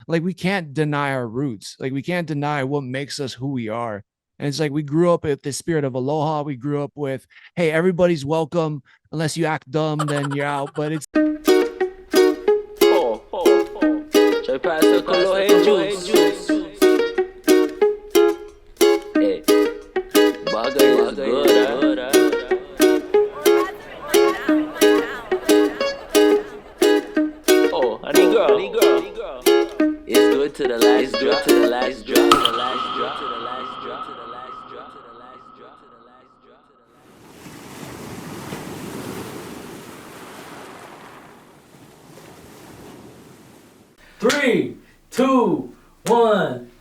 like we can't deny our roots. Like we can't deny what makes us who we are. And it's like we grew up with the spirit of aloha. We grew up with, hey, everybody's welcome. Unless you act dumb, then you're out. But it's Joy pass the Kolohe Juice. Hey, bagay is good, Oh, honey girl. It's good to the last drop, to the last drop, to the last drop, to the last drop, to the last drop, to the last drop, to the last drop, to the last drop. 3, 2, 1.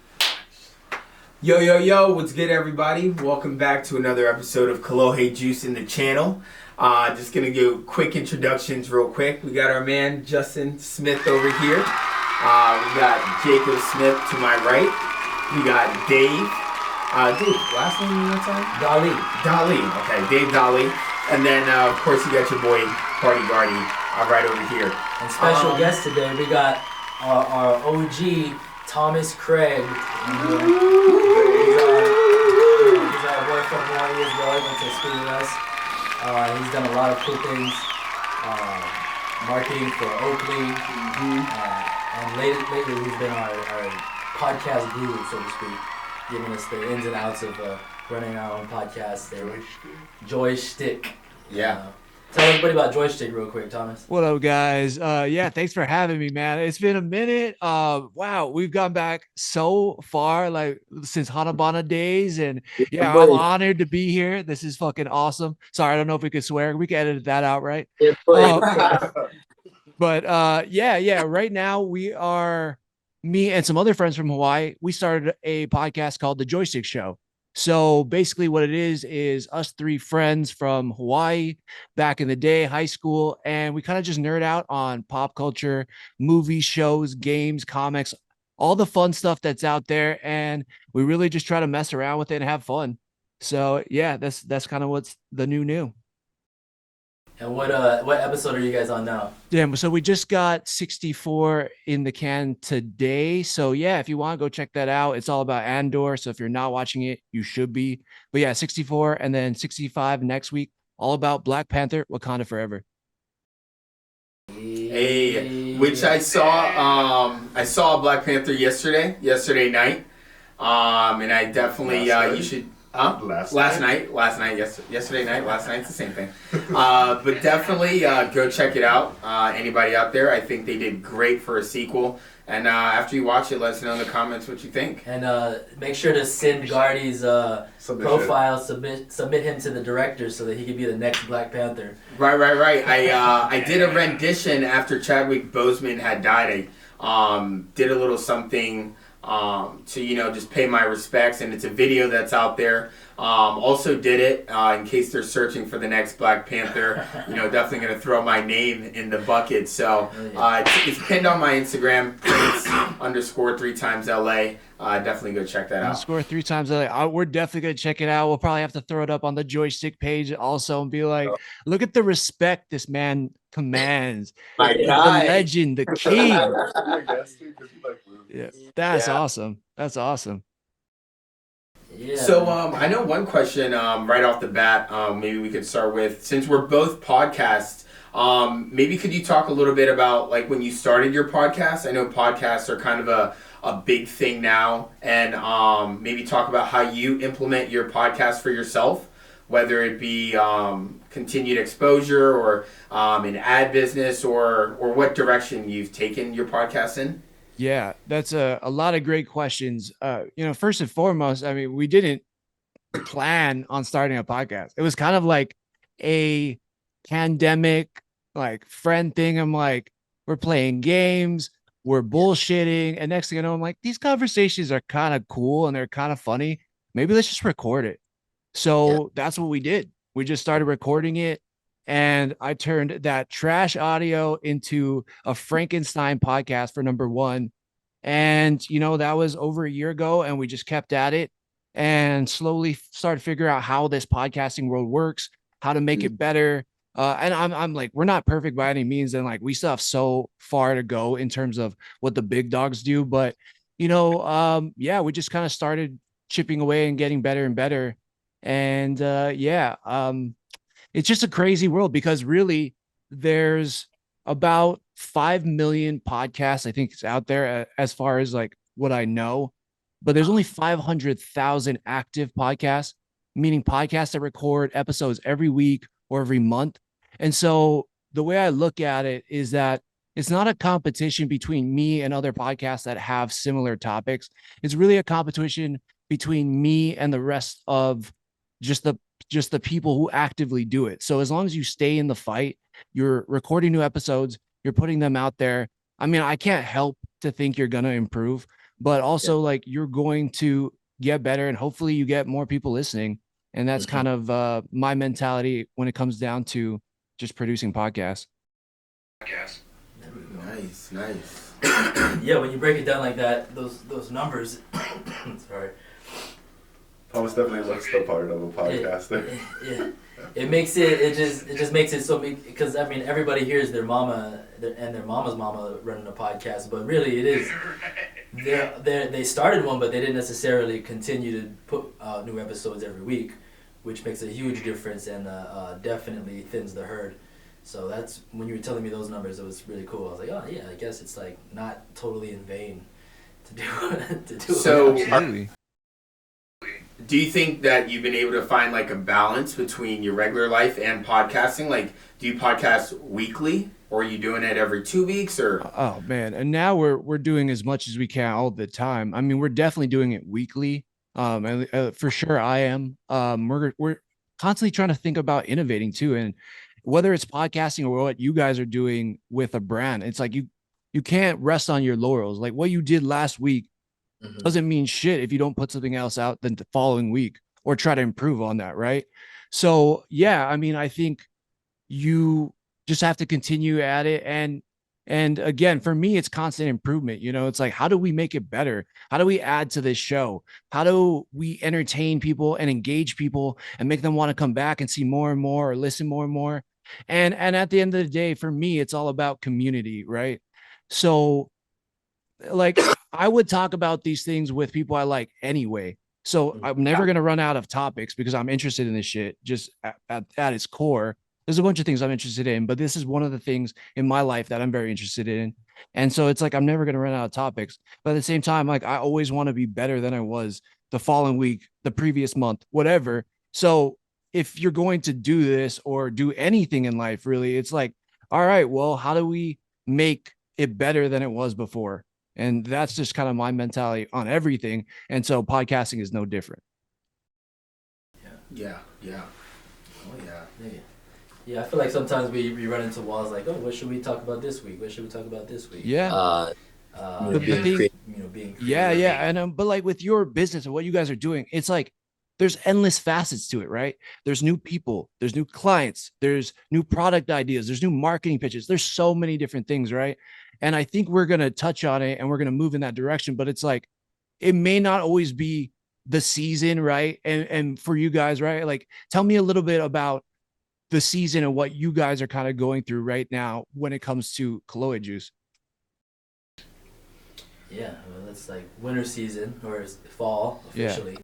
Yo, what's good, everybody? Welcome back to another episode of Kolohe Juice in the channel. Just gonna give quick introductions real quick. We got our man Justin Smith over here. We got Jacob Smith to my right. We got Dave. Dave, last name one more time? Dali. Okay, Dave Dali. And then, of course, you got your boy Party Gardy right over here. And special guest today, we got our OG Thomas Craig. He's our boy from Hawaii as well. He went to school with us. He's done a lot of cool things, marketing for Oakley, and lately he's been our podcast guru, so to speak, giving us the ins and outs of running our own podcast. Joy Schtick. Yeah. Tell everybody about Joy Schtick real quick, Thomas. what up, guys? Yeah, thanks for having me, man. It's been a minute. Wow, we've gone back so far, like since Hanabana days, and yeah, I'm honored to be here. This is fucking awesome. Sorry, I don't know if we could swear. We can edit that out, right? But yeah. Right now we are me and some other friends from Hawaii. We started a podcast called the Joy Schtick Show. So basically what it is us three friends from Hawaii back in the day, high school, and we kind of just nerd out on pop culture, movies, shows, games, comics, all the fun stuff that's out there. And we really just try to mess around with it and have fun. So yeah, that's kind of what's the new. And what episode are you guys on now? Yeah, so we just got 64 in the can today. So yeah, if you want to go check that out, it's all about Andor. So if you're not watching it, you should be. But yeah, 64 and then 65 next week, all about Black Panther, Wakanda Forever. Hey, which I saw Black Panther yesterday night. And I definitely you should. Last night. Yesterday night. Last night's the same thing. But definitely go check it out. Anybody out there, I think they did great for a sequel. And after you watch it, let us know in the comments what you think. And make sure to send Gardy's profile, submit him to the director so that he could be the next Black Panther. Right. I did a rendition after Chadwick Boseman had died. I did a little something to just pay my respects, and it's a video that's out there. Also did it in case they're searching for the next Black Panther. Definitely gonna throw my name in the bucket. So it's pinned on my Instagram, Prince_3XLA. Definitely go check that out. _3XLA. We're definitely gonna check it out. We'll probably have to throw it up on the Joy Schtick page also and be like, look at the respect this man commands. My the guy. legend, the king. Yeah, that's awesome. That's awesome. Yeah. So I know one question right off the bat. Maybe we could start with, since we're both podcasts. Maybe could you talk a little bit about like when you started your podcast? I know podcasts are kind of a big thing now, and maybe talk about how you implement your podcast for yourself, whether it be continued exposure or an ad business or what direction you've taken your podcast in. Yeah, that's a lot of great questions. First and foremost, I mean, we didn't plan on starting a podcast. It was kind of like a pandemic, like friend thing. I'm like, we're playing games, we're bullshitting. And next thing I know, I'm like, these conversations are kind of cool and they're kind of funny. Maybe let's just record it. So that's what we did. We just started recording it. And I turned that trash audio into a Frankenstein podcast for number one. And, that was over a year ago, and we just kept at it and slowly started figuring out how this podcasting world works, how to make it better, And I'm like, we're not perfect by any means, and like we still have so far to go in terms of what the big dogs do. But yeah, we just kind of started chipping away and getting better and better. And it's just a crazy world because really there's about 5 million podcasts, I think, it's out there as far as like what I know, but there's only 500,000 active podcasts, meaning podcasts that record episodes every week or every month. And so the way I look at it is that it's not a competition between me and other podcasts that have similar topics. It's really a competition between me and the rest of just the just the people who actively do it. So as long as you stay in the fight, you're recording new episodes, you're putting them out there. I mean, I can't help to think you're going to improve, but also like you're going to get better and hopefully you get more people listening. And that's kind of my mentality when it comes down to just producing podcasts. Nice. Yeah, when you break it down like that, those numbers. Sorry. Thomas definitely looks the part of a podcaster. It makes it just makes it so big because I mean everybody hears their mama and their mama's mama running a podcast, but really it is they started one, but they didn't necessarily continue to put new episodes every week, which makes a huge difference and definitely thins the herd. So that's when you were telling me those numbers, it was really cool. I was like, oh yeah, I guess it's like not totally in vain to do So, it. do you think that you've been able to find like a balance between your regular life and podcasting? Like, do you podcast weekly, or are you doing it every 2 weeks, or? Oh man, and now we're doing as much as we can all the time. I mean, we're definitely doing it weekly. And for sure I am. We're constantly trying to think about innovating too, and whether it's podcasting or what you guys are doing with a brand, it's like you can't rest on your laurels. Like what you did last week doesn't mean shit if you don't put something else out the following week or try to improve on that, right? So yeah, I mean, I think you just have to continue at it, and again, for me, it's constant improvement. It's like, how do we make it better? How do we add to this show? How do we entertain people and engage people and make them want to come back and see more and more or listen more and more? And at the end of the day, for me, it's all about community, right? So like I would talk about these things with people I like anyway. So I'm never going to run out of topics because I'm interested in this shit just at its core. There's a bunch of things I'm interested in, but this is one of the things in my life that I'm very interested in. And so it's like, I'm never going to run out of topics, but at the same time, like I always want to be better than I was the following week, the previous month, whatever. So if you're going to do this or do anything in life, really, it's like, all right, well, how do we make it better than it was before? And that's just kind of my mentality on everything. And so podcasting is no different. Yeah. Oh yeah. Yeah, I feel like sometimes we run into walls like, oh, what should we talk about this week? What should we talk about this week? Yeah. Being creative. Yeah. And but like with your business and what you guys are doing, it's like there's endless facets to it, right? There's new people, there's new clients, there's new product ideas, there's new marketing pitches. There's so many different things, right? And I think we're going to touch on it and we're going to move in that direction, but it's like, it may not always be the season, right? And for you guys, right? Like, tell me a little bit about the season and what you guys are kind of going through right now when it comes to Kolohe Juice. Yeah, well, that's like winter season or fall officially. Yeah.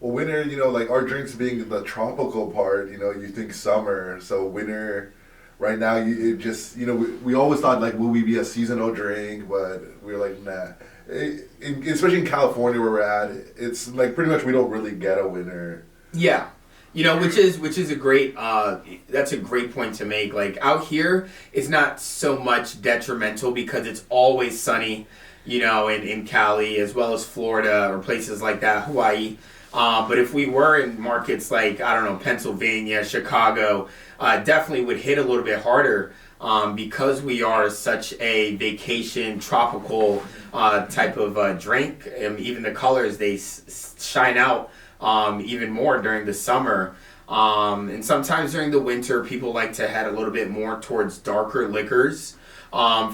Well, winter, like our drinks being the tropical part, you think summer. So winter, right now, it just, we always thought like, will we be a seasonal drink? But we were like, nah. Especially in California where we're at, it's like pretty much we don't really get a winter. Yeah. Which is a great, that's a great point to make. Like out here, it's not so much detrimental because it's always sunny, in Cali as well as Florida or places like that, Hawaii. But if we were in markets like, I don't know, Pennsylvania, Chicago, definitely would hit a little bit harder because we are such a vacation, tropical type of drink. Even the colors, they shine out even more during the summer. And sometimes during the winter, people like to head a little bit more towards darker liquors.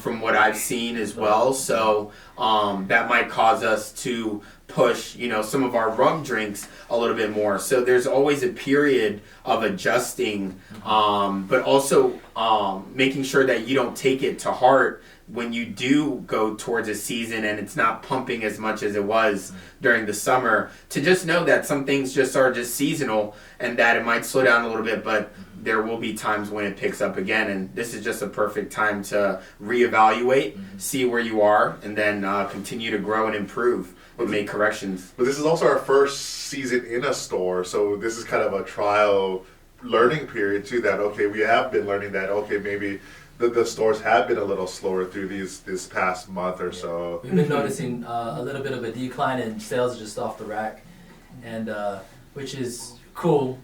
from what I've seen as well. So that might cause us to push, some of our rum drinks a little bit more. So there's always a period of adjusting, but also making sure that you don't take it to heart when you do go towards a season and it's not pumping as much as it was during the summer, to just know that some things are just seasonal and that it might slow down a little bit, but there will be times when it picks up again, and this is just a perfect time to reevaluate, see where you are, and then continue to grow and improve and make corrections. But this is also our first season in a store, so this is kind of a trial learning period too, that okay, we have been learning that okay, maybe the stores have been a little slower through this past month or so. We've been noticing a little bit of a decline in sales just off the rack, and which is cool.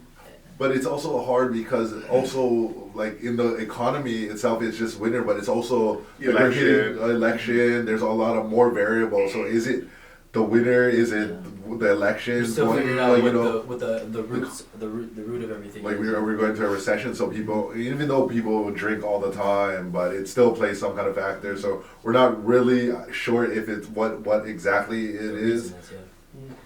But it's also hard because also like in the economy itself, it's just winter, but it's also election. There's a lot of more variables. So is it the winter? Is it the election? We're still figuring out what the roots, the root of everything. Like we're going to a recession, so people, even though people drink all the time, but it still plays some kind of factor. So we're not really sure if it's what exactly it is.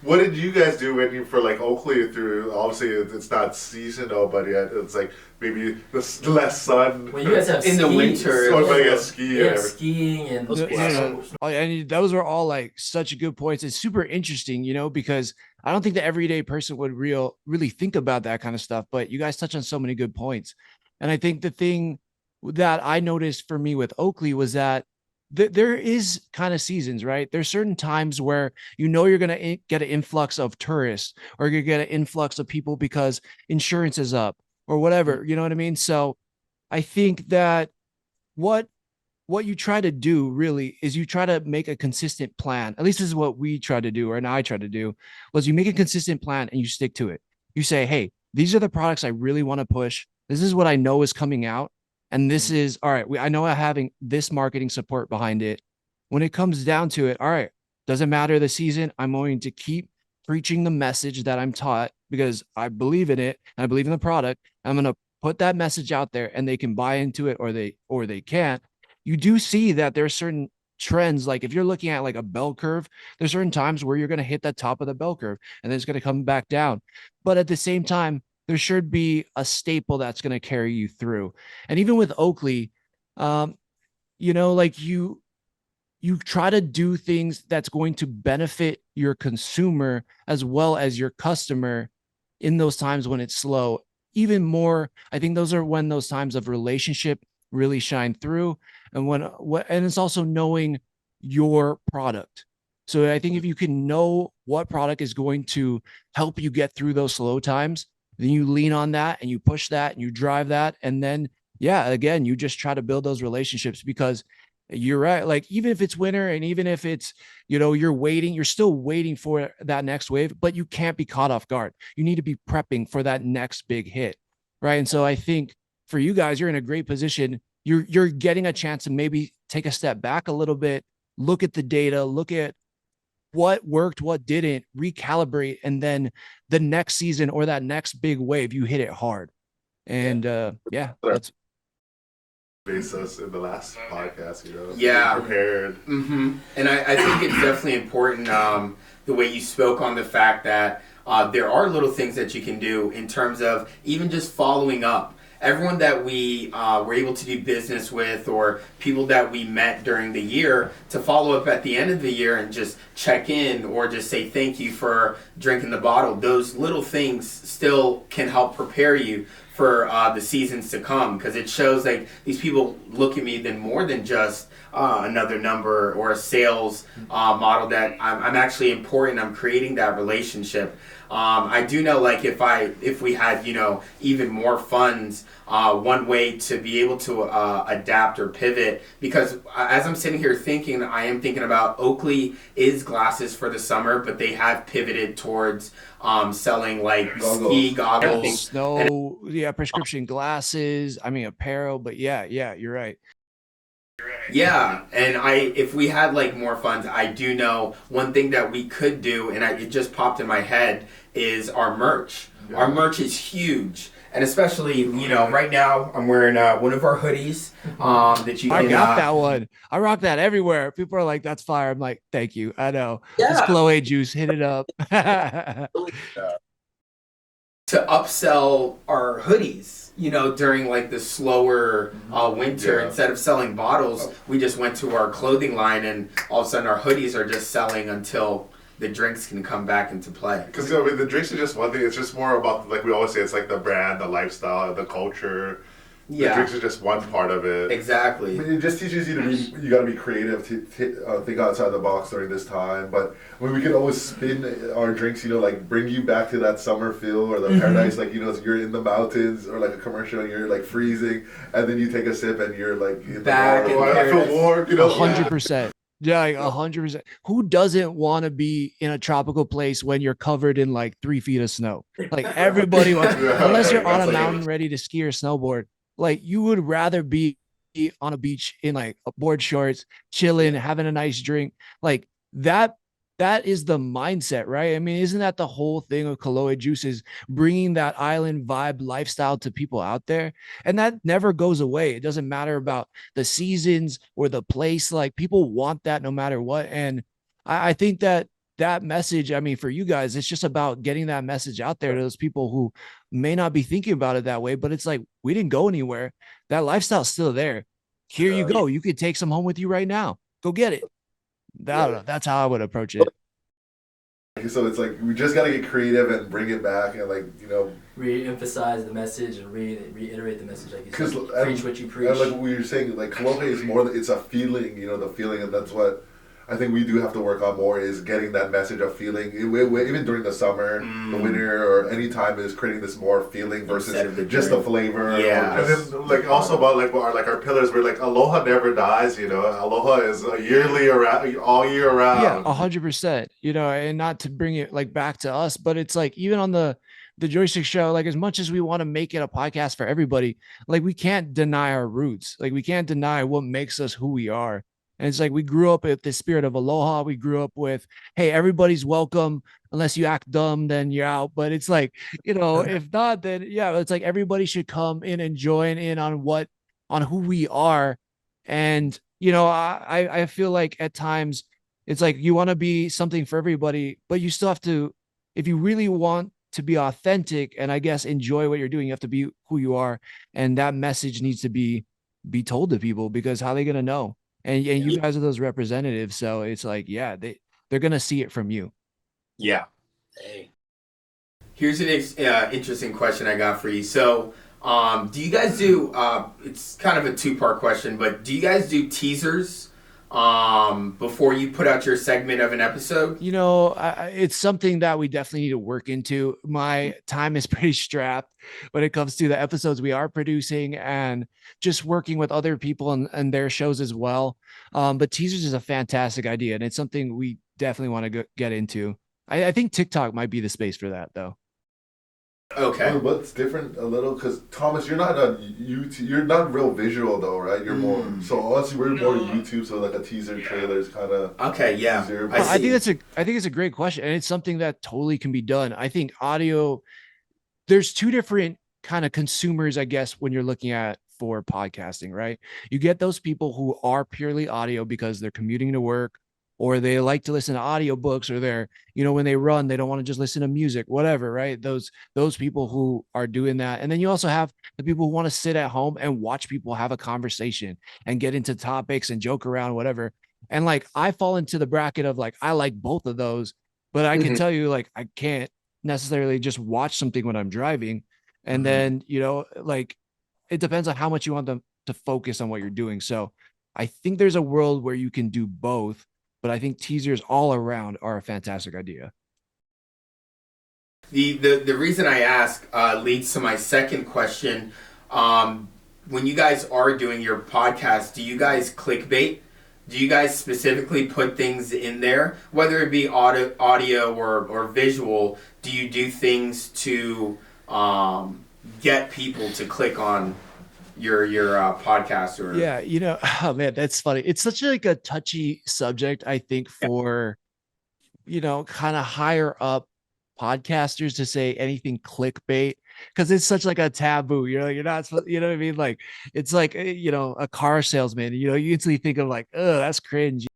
What did you guys do when you, for like Oakley, through, obviously it's not seasonal, but yet it's like maybe less sun. When you guys have in the winter, skiing and and those are all like such good points. It's super interesting, because I don't think the everyday person would really think about that kind of stuff, but you guys touch on so many good points. And I think the thing that I noticed for me with Oakley was that there is kind of seasons, right? There's certain times where you're going to get an influx of tourists, or you're going to get an influx of people because insurance is up or whatever, you know what I mean? So I think that what you try to do really is you try to make a consistent plan. At least this is what we try to do, and I try to do, was you make a consistent plan and you stick to it. You say, hey, these are the products I really want to push. This is what I know is coming out. And this is, all right, I know I'm having this marketing support behind it. When it comes down to it, all right, doesn't matter the season, I'm going to keep preaching the message that I'm taught because I believe in it and I believe in the product. I'm going to put that message out there and they can buy into it or they can't. You do see that there are certain trends. Like if you're looking at like a bell curve, there's certain times where you're going to hit the top of the bell curve and then it's going to come back down. But at the same time, there should be a staple that's going to carry you through. And even with Oakley, like you try to do things that's going to benefit your consumer as well as your customer in those times when it's slow. Even more, I think those are when those times of relationship really shine through. And and it's also knowing your product. So I think if you can know what product is going to help you get through those slow times, then you lean on that and you push that and you drive that. And then, again, you just try to build those relationships because you're right. Like, even if it's winter and even if it's, you're still waiting for that next wave, but you can't be caught off guard. You need to be prepping for that next big hit. Right. And so I think for you guys, you're in a great position. You're getting a chance to maybe take a step back a little bit, look at the data, look at what worked, what didn't, recalibrate, and then the next season or that next big wave, you hit it hard. And that's based us in the last podcast, prepared. Mm-hmm. And I think it's definitely important the way you spoke on the fact that there are little things that you can do in terms of even just following up. Everyone that we were able to do business with, or people that we met during the year, to follow up at the end of the year and just check in or just say thank you for drinking the bottle. Those little things still can help prepare you for the seasons to come, because it shows like these people look at me then more than just another number or a sales model, that I'm actually important. I'm creating that relationship. I do know, like, if we had, even more funds, one way to be able to adapt or pivot, because as I'm sitting here thinking, I am thinking about Oakley is glasses for the summer, but they have pivoted towards selling like ski goggles, snow, prescription glasses, apparel, but you're right. Yeah, and if we had like more funds, I do know one thing that we could do, and it just popped in my head, is our merch. Yeah. Our merch is huge, And especially, right now I'm wearing one of our hoodies that you I can. got that one. I rock that everywhere. People are like, "That's fire." I'm like, "Thank you." I know. It's Yeah. Kolohe Juice. Hit it up. To upsell our hoodies, during like the slower winter. Yeah. Instead of selling bottles, we just went to our clothing line, and all of a sudden our hoodies are just selling until the drinks can come back into play. Because the drinks are just one thing. It's just more about, like we always say, it's like the brand, the lifestyle, the culture. The drinks are just one part of it. Exactly. I mean, it just teaches you to be. You got to be creative, think outside the box during this time. But we can always spin our drinks. Like bring you back to that summer feel or the paradise. Like you're in the mountains or like a commercial and you're like freezing, and then you take a sip and you're like in back. The water. I feel warm. 100%. Yeah, like 100%. Who doesn't want to be in a tropical place when you're covered in like 3 feet of snow? Like everybody wants, unless you're on a mountain ready to ski or snowboard. Like you would rather be on a beach in like board shorts, chilling, having a nice drink. Like that is the mindset, right? I mean, isn't that the whole thing of Kolohe Juice, is bringing that island vibe lifestyle to people out there? And that never goes away. It doesn't matter about the seasons or the place. Like people want that no matter what. And I think that message, I mean, for you guys, it's just about getting that message out there to those people who may not be thinking about it that way, but it's like, we didn't go anywhere. That lifestyle's still there. Here you go. You could take some home with you right now. Go get it. I don't know. That's how I would approach it. So it's like we just got to get creative and bring it back and re-emphasize the message and reiterate the message, like you said. Because preach what you preach. And like we were saying, like Kolohe is more. It's a feeling, the feeling, and that's what I think we do have to work on more, is getting that message of feeling. Even during the summer, the winter, or any time, is creating this more feeling versus just the flavor. Yeah. And then like also about our pillars, we're like Aloha never dies. Aloha is yearly around, all year around. Yeah, 100%. And not to bring it like back to us, but it's like even on the Joy Schtick Show, like as much as we want to make it a podcast for everybody, like we can't deny our roots. Like we can't deny what makes us who we are. And it's like we grew up with the spirit of Aloha. We grew up with, hey, everybody's welcome. Unless you act dumb, then you're out. But it's like, if not, then yeah, it's like everybody should come in and join in on who we are. And I feel like at times it's like you want to be something for everybody, but you still have to, if you really want to be authentic and I guess enjoy what you're doing, you have to be who you are. And that message needs to be told to people, because how are they going to know? And you guys are those representatives. So it's like, yeah, they're going to see it from you. Yeah. Hey. Here's an interesting question I got for you. So, do you guys do, it's kind of a two-part question, but do you guys do teasers before you put out your segment of an episode? It's something that we definitely need to work into. My time is pretty strapped when it comes to the episodes we are producing and just working with other people and their shows as well. But teasers is a fantastic idea, and it's something we definitely want to get into. I think TikTok might be the space for that, though. Okay. What's different a little, because Thomas, you're not a YouTube, you're not real visual though, right? You're more, so honestly, we're more YouTube, so like a teaser trailer is kind of okay. Yeah, easier, I think it's a great question, and it's something that totally can be done. I think audio, there's two different kind of consumers, I guess, when you're looking at for podcasting, right? You get those people who are purely audio because they're commuting to work, or they like to listen to audiobooks, or they're, when they run, they don't want to just listen to music, whatever, right? Those people who are doing that. And then you also have the people who want to sit at home and watch people have a conversation and get into topics and joke around, whatever. And like, I fall into the bracket of like, I like both of those, but I can tell you, like, I can't necessarily just watch something when I'm driving. And then, like, it depends on how much you want them to focus on what you're doing. So I think there's a world where you can do both, but I think teasers all around are a fantastic idea. The reason I ask leads to my second question. When you guys are doing your podcast, do you guys clickbait? Do you guys specifically put things in there, whether it be audio or visual? Do you do things to get people to click on your podcast? Or oh man, that's funny. It's such like a touchy subject, I think, for kind of higher up podcasters to say anything clickbait because it's such like a taboo. You're not supposed, you know what I mean? Like it's like a car salesman. You instantly think of like, oh, that's cringe.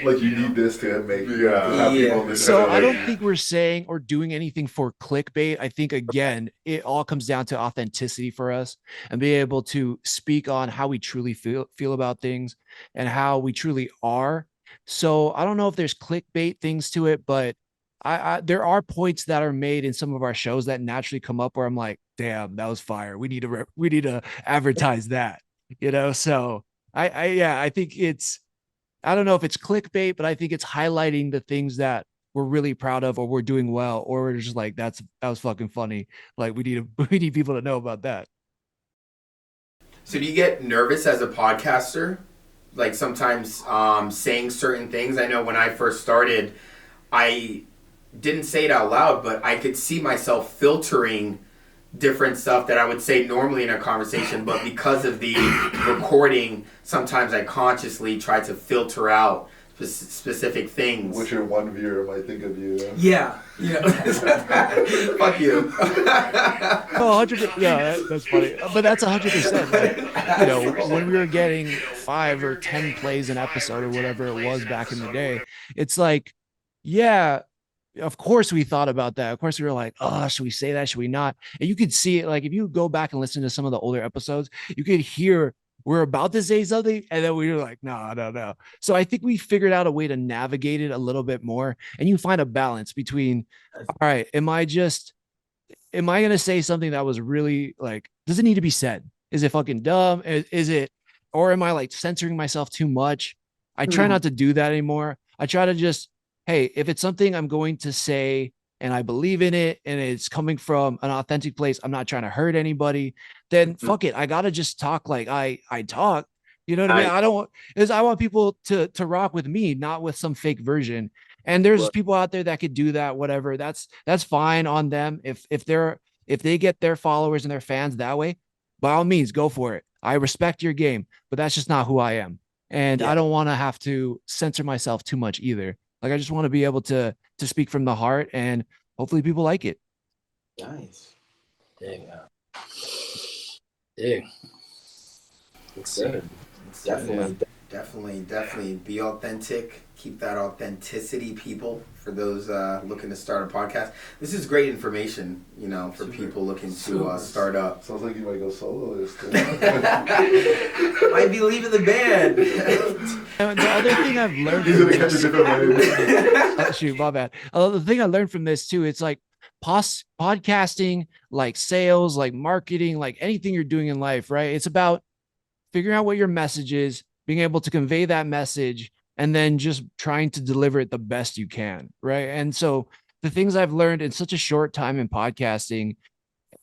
Like you need this to make have people listen. So to I it. don't think we're saying or doing anything for clickbait. I think again, it all comes down to authenticity for us and be able to speak on how we truly feel about things and how we truly are. So I don't know if there's clickbait things to it, but I there are points that are made in some of our shows that naturally come up where I'm like, damn, that was fire. We need to advertise that, So I think I don't know if it's clickbait, but I think it's highlighting the things that we're really proud of or we're doing well, or we're just like, that was fucking funny. Like we need people to know about that. So do you get nervous as a podcaster? Like sometimes saying certain things? I know when I first started, I didn't say it out loud, but I could see myself filtering different stuff that I would say normally in a conversation, but because of the recording, sometimes I consciously try to filter out specific things. Which your one viewer might think of you. Yeah. Fuck you. Oh, 100%. Yeah, that's funny. But that's 100%. Like, when we were getting 5 or 10 plays an episode or whatever it was back in the day, it's like, yeah, of course we thought about that. Of course we were like, oh, should we say that? Should we not? And you could see it. Like if you go back and listen to some of the older episodes, you could hear we're about to say something. And then we were like, no. So I think we figured out a way to navigate it a little bit more. And you find a balance between, all right, am I going to say something that was really like, does it need to be said? Is it fucking dumb? Is it, or am I like censoring myself too much? I try not to do that anymore. I try to just, hey, if it's something I'm going to say and I believe in it and it's coming from an authentic place, I'm not trying to hurt anybody, then fuck it. I got to just talk like I talk. You know what I mean? I want people to rock with me, not with some fake version. And there's people out there that could do that, whatever. That's fine on them. If they get their followers and their fans that way, by all means, go for it. I respect your game, but that's just not who I am. And I don't want to have to censor myself too much either. Like I just want to be able to speak from the heart, and hopefully people like it. Nice. Dang. Dang. It's good. Definitely be authentic. Keep that authenticity, people, for those looking to start a podcast. This is great information, for people looking to start up. Sounds like you might go solo this time. Might be leaving the band. And the other thing I've learned He's gonna catch a different way. shoot, my bad. The thing I learned from this too, it's like podcasting, like sales, like marketing, like anything you're doing in life, right? It's about figuring out what your message is, being able to convey that message, and then just trying to deliver it the best you can, right? And so the things I've learned in such a short time in podcasting,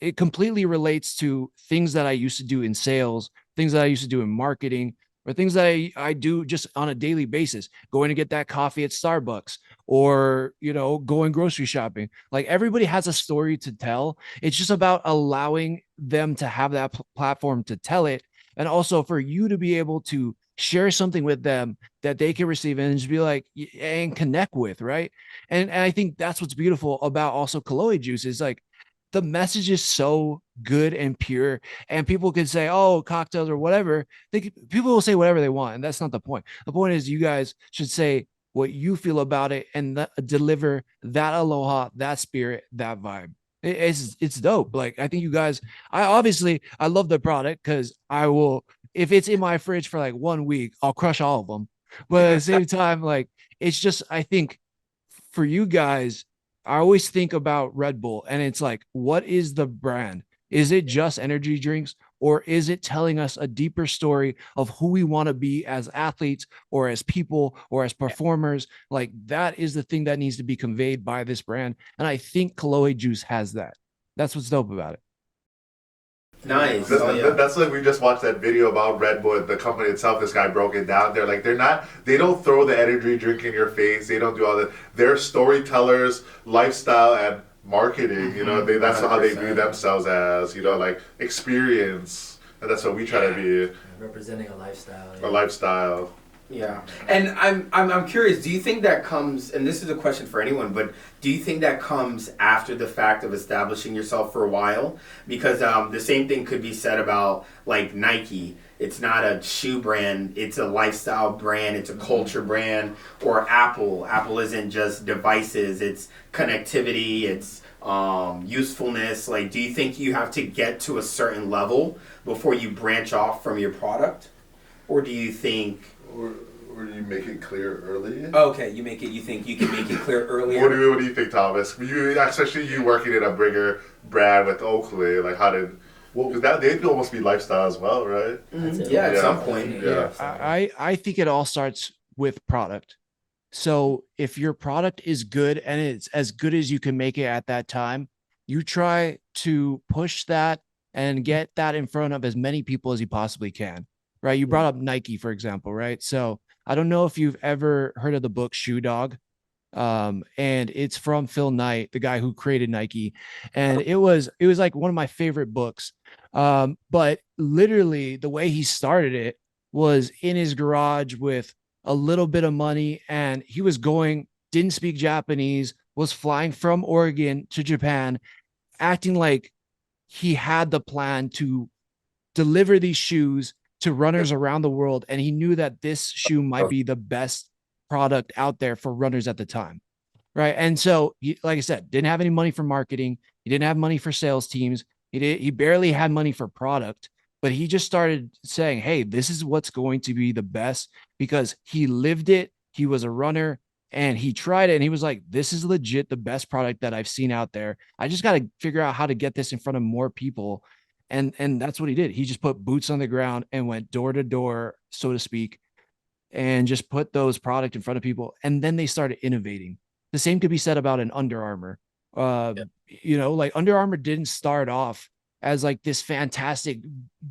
it completely relates to things that I used to do in sales, things that I used to do in marketing, or things that I do just on a daily basis, going to get that coffee at Starbucks or, going grocery shopping. Like everybody has a story to tell. It's just about allowing them to have that platform to tell it. And also for you to be able to share something with them that they can receive and just be like, and connect with. Right. And I think that's what's beautiful about also Kolohe Juice is like, the message is so good and pure, and people can say, oh, cocktails or whatever. People will say whatever they want. And that's not the point. The point is you guys should say what you feel about it and deliver that aloha, that spirit, that vibe. It's dope. Like, I think you guys, I love the product because I will, if it's in my fridge for like 1 week, I'll crush all of them. But at the same time, like, it's just, I think for you guys, I always think about Red Bull and it's like, what is the brand? Is it just energy drinks, or is it telling us a deeper story of who we want to be as athletes or as people or as performers? Like that is the thing that needs to be conveyed by this brand. And I think Kolohe Juice has that. That's what's dope about it. Nice. That's like we just watched that video about Red Bull, the company itself. This guy broke it down. They're like, they don't throw the energy drink in your face. They don't do all that. They're storytellers, lifestyle, and marketing. That's how they view themselves as, like experience. And that's what we try to be. Representing a lifestyle. A lifestyle. Yeah, and I'm curious. Do you think that comes? And this is a question for anyone, but do you think that comes after the fact of establishing yourself for a while? Because the same thing could be said about like Nike. It's not a shoe brand; it's a lifestyle brand. It's a culture brand. Or Apple. Apple isn't just devices; it's connectivity. It's usefulness. Like, do you think you have to get to a certain level before you branch off from your product, or do you think? Or do you make it clear early? Okay, you think you can make it clear earlier? What do you think, Thomas? Especially you working in a bigger brand with Oakley, like how did? Well, because that they'd almost be lifestyle as well, right? Mm-hmm. Yeah, at some point. Yeah. I think it all starts with product. So if your product is good and it's as good as you can make it at that time, you try to push that and get that in front of as many people as you possibly can. Right? You brought up Nike, for example, right? So I don't know if you've ever heard of the book Shoe Dog. And it's from Phil Knight, the guy who created Nike. And it was like one of my favorite books. But literally the way he started it was in his garage with a little bit of money, and he was didn't speak Japanese, was flying from Oregon to Japan, acting like he had the plan to deliver these shoes to runners around the world. And he knew that this shoe might be the best product out there for runners at the time. Right. And so, like I said, didn't have any money for marketing. He didn't have money for sales teams. He barely had money for product, but he just started saying, hey, this is what's going to be the best, because he lived it. He was a runner and he tried it. And he was like, this is legit the best product that I've seen out there. I just got to figure out how to get this in front of more people. And that's what he did. He just put boots on the ground and went door to door, so to speak, and just put those product in front of people. And then they started innovating. The same could be said about an Under Armour. Like Under Armour didn't start off as like this fantastic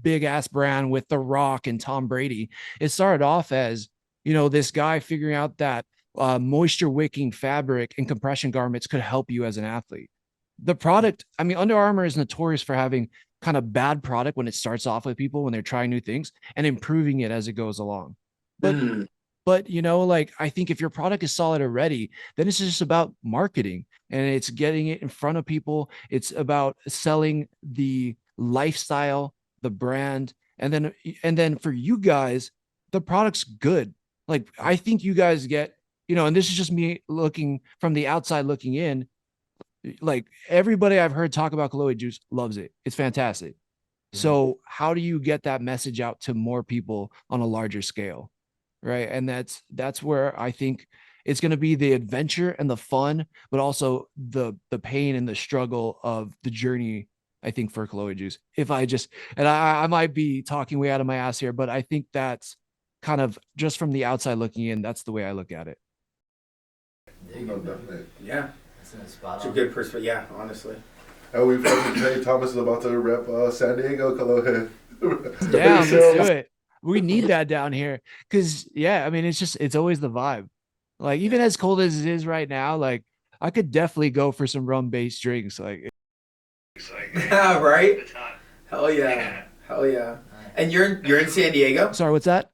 big ass brand with The Rock and Tom Brady. It started off as, this guy figuring out that moisture wicking fabric and compression garments could help you as an athlete. The product, Under Armour is notorious for having kind of bad product when it starts off with people when they're trying new things and improving it as it goes along. But I think if your product is solid already, then it's just about marketing and it's getting it in front of people. It's about selling the lifestyle, the brand, and then for you guys, the product's good. Like, I think you guys get, and this is just me looking from the outside looking in. Like, everybody I've heard talk about Kolohe Juice loves it. It's fantastic. So how do you get that message out to more people on a larger scale? Right. And that's where I think it's going to be the adventure and the fun, but also the pain and the struggle of the journey, I think, for Kolohe Juice. I might be talking way out of my ass here, but I think that's kind of just from the outside looking in. That's the way I look at it. Definitely. Yeah. It's a good perspective. Yeah, honestly. And we've heard today Thomas is about to rep San Diego, Kolohe. Yeah, let's do it. We need that down here. Cause it's always the vibe. Like, even as cold as it is right now, like, I could definitely go for some rum-based drinks. Like, right? Hell yeah. Hell yeah. And you're in San Diego? Sorry, what's that?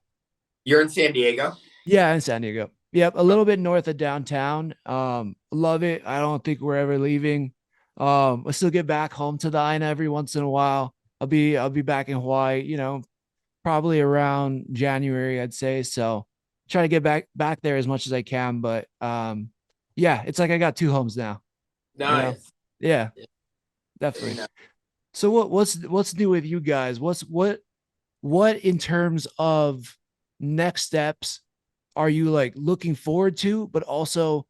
You're in San Diego? Yeah, in San Diego. Yep, a little bit north of downtown. Love it. I don't think we're ever leaving. I still get back home to the Aina every once in a while. I'll be back in Hawaii, probably around January, I'd say. So try to get back there as much as I can. But it's like I got two homes now. Nice. Yeah, definitely. So what's new with you guys? What in terms of next steps are you like looking forward to, but also,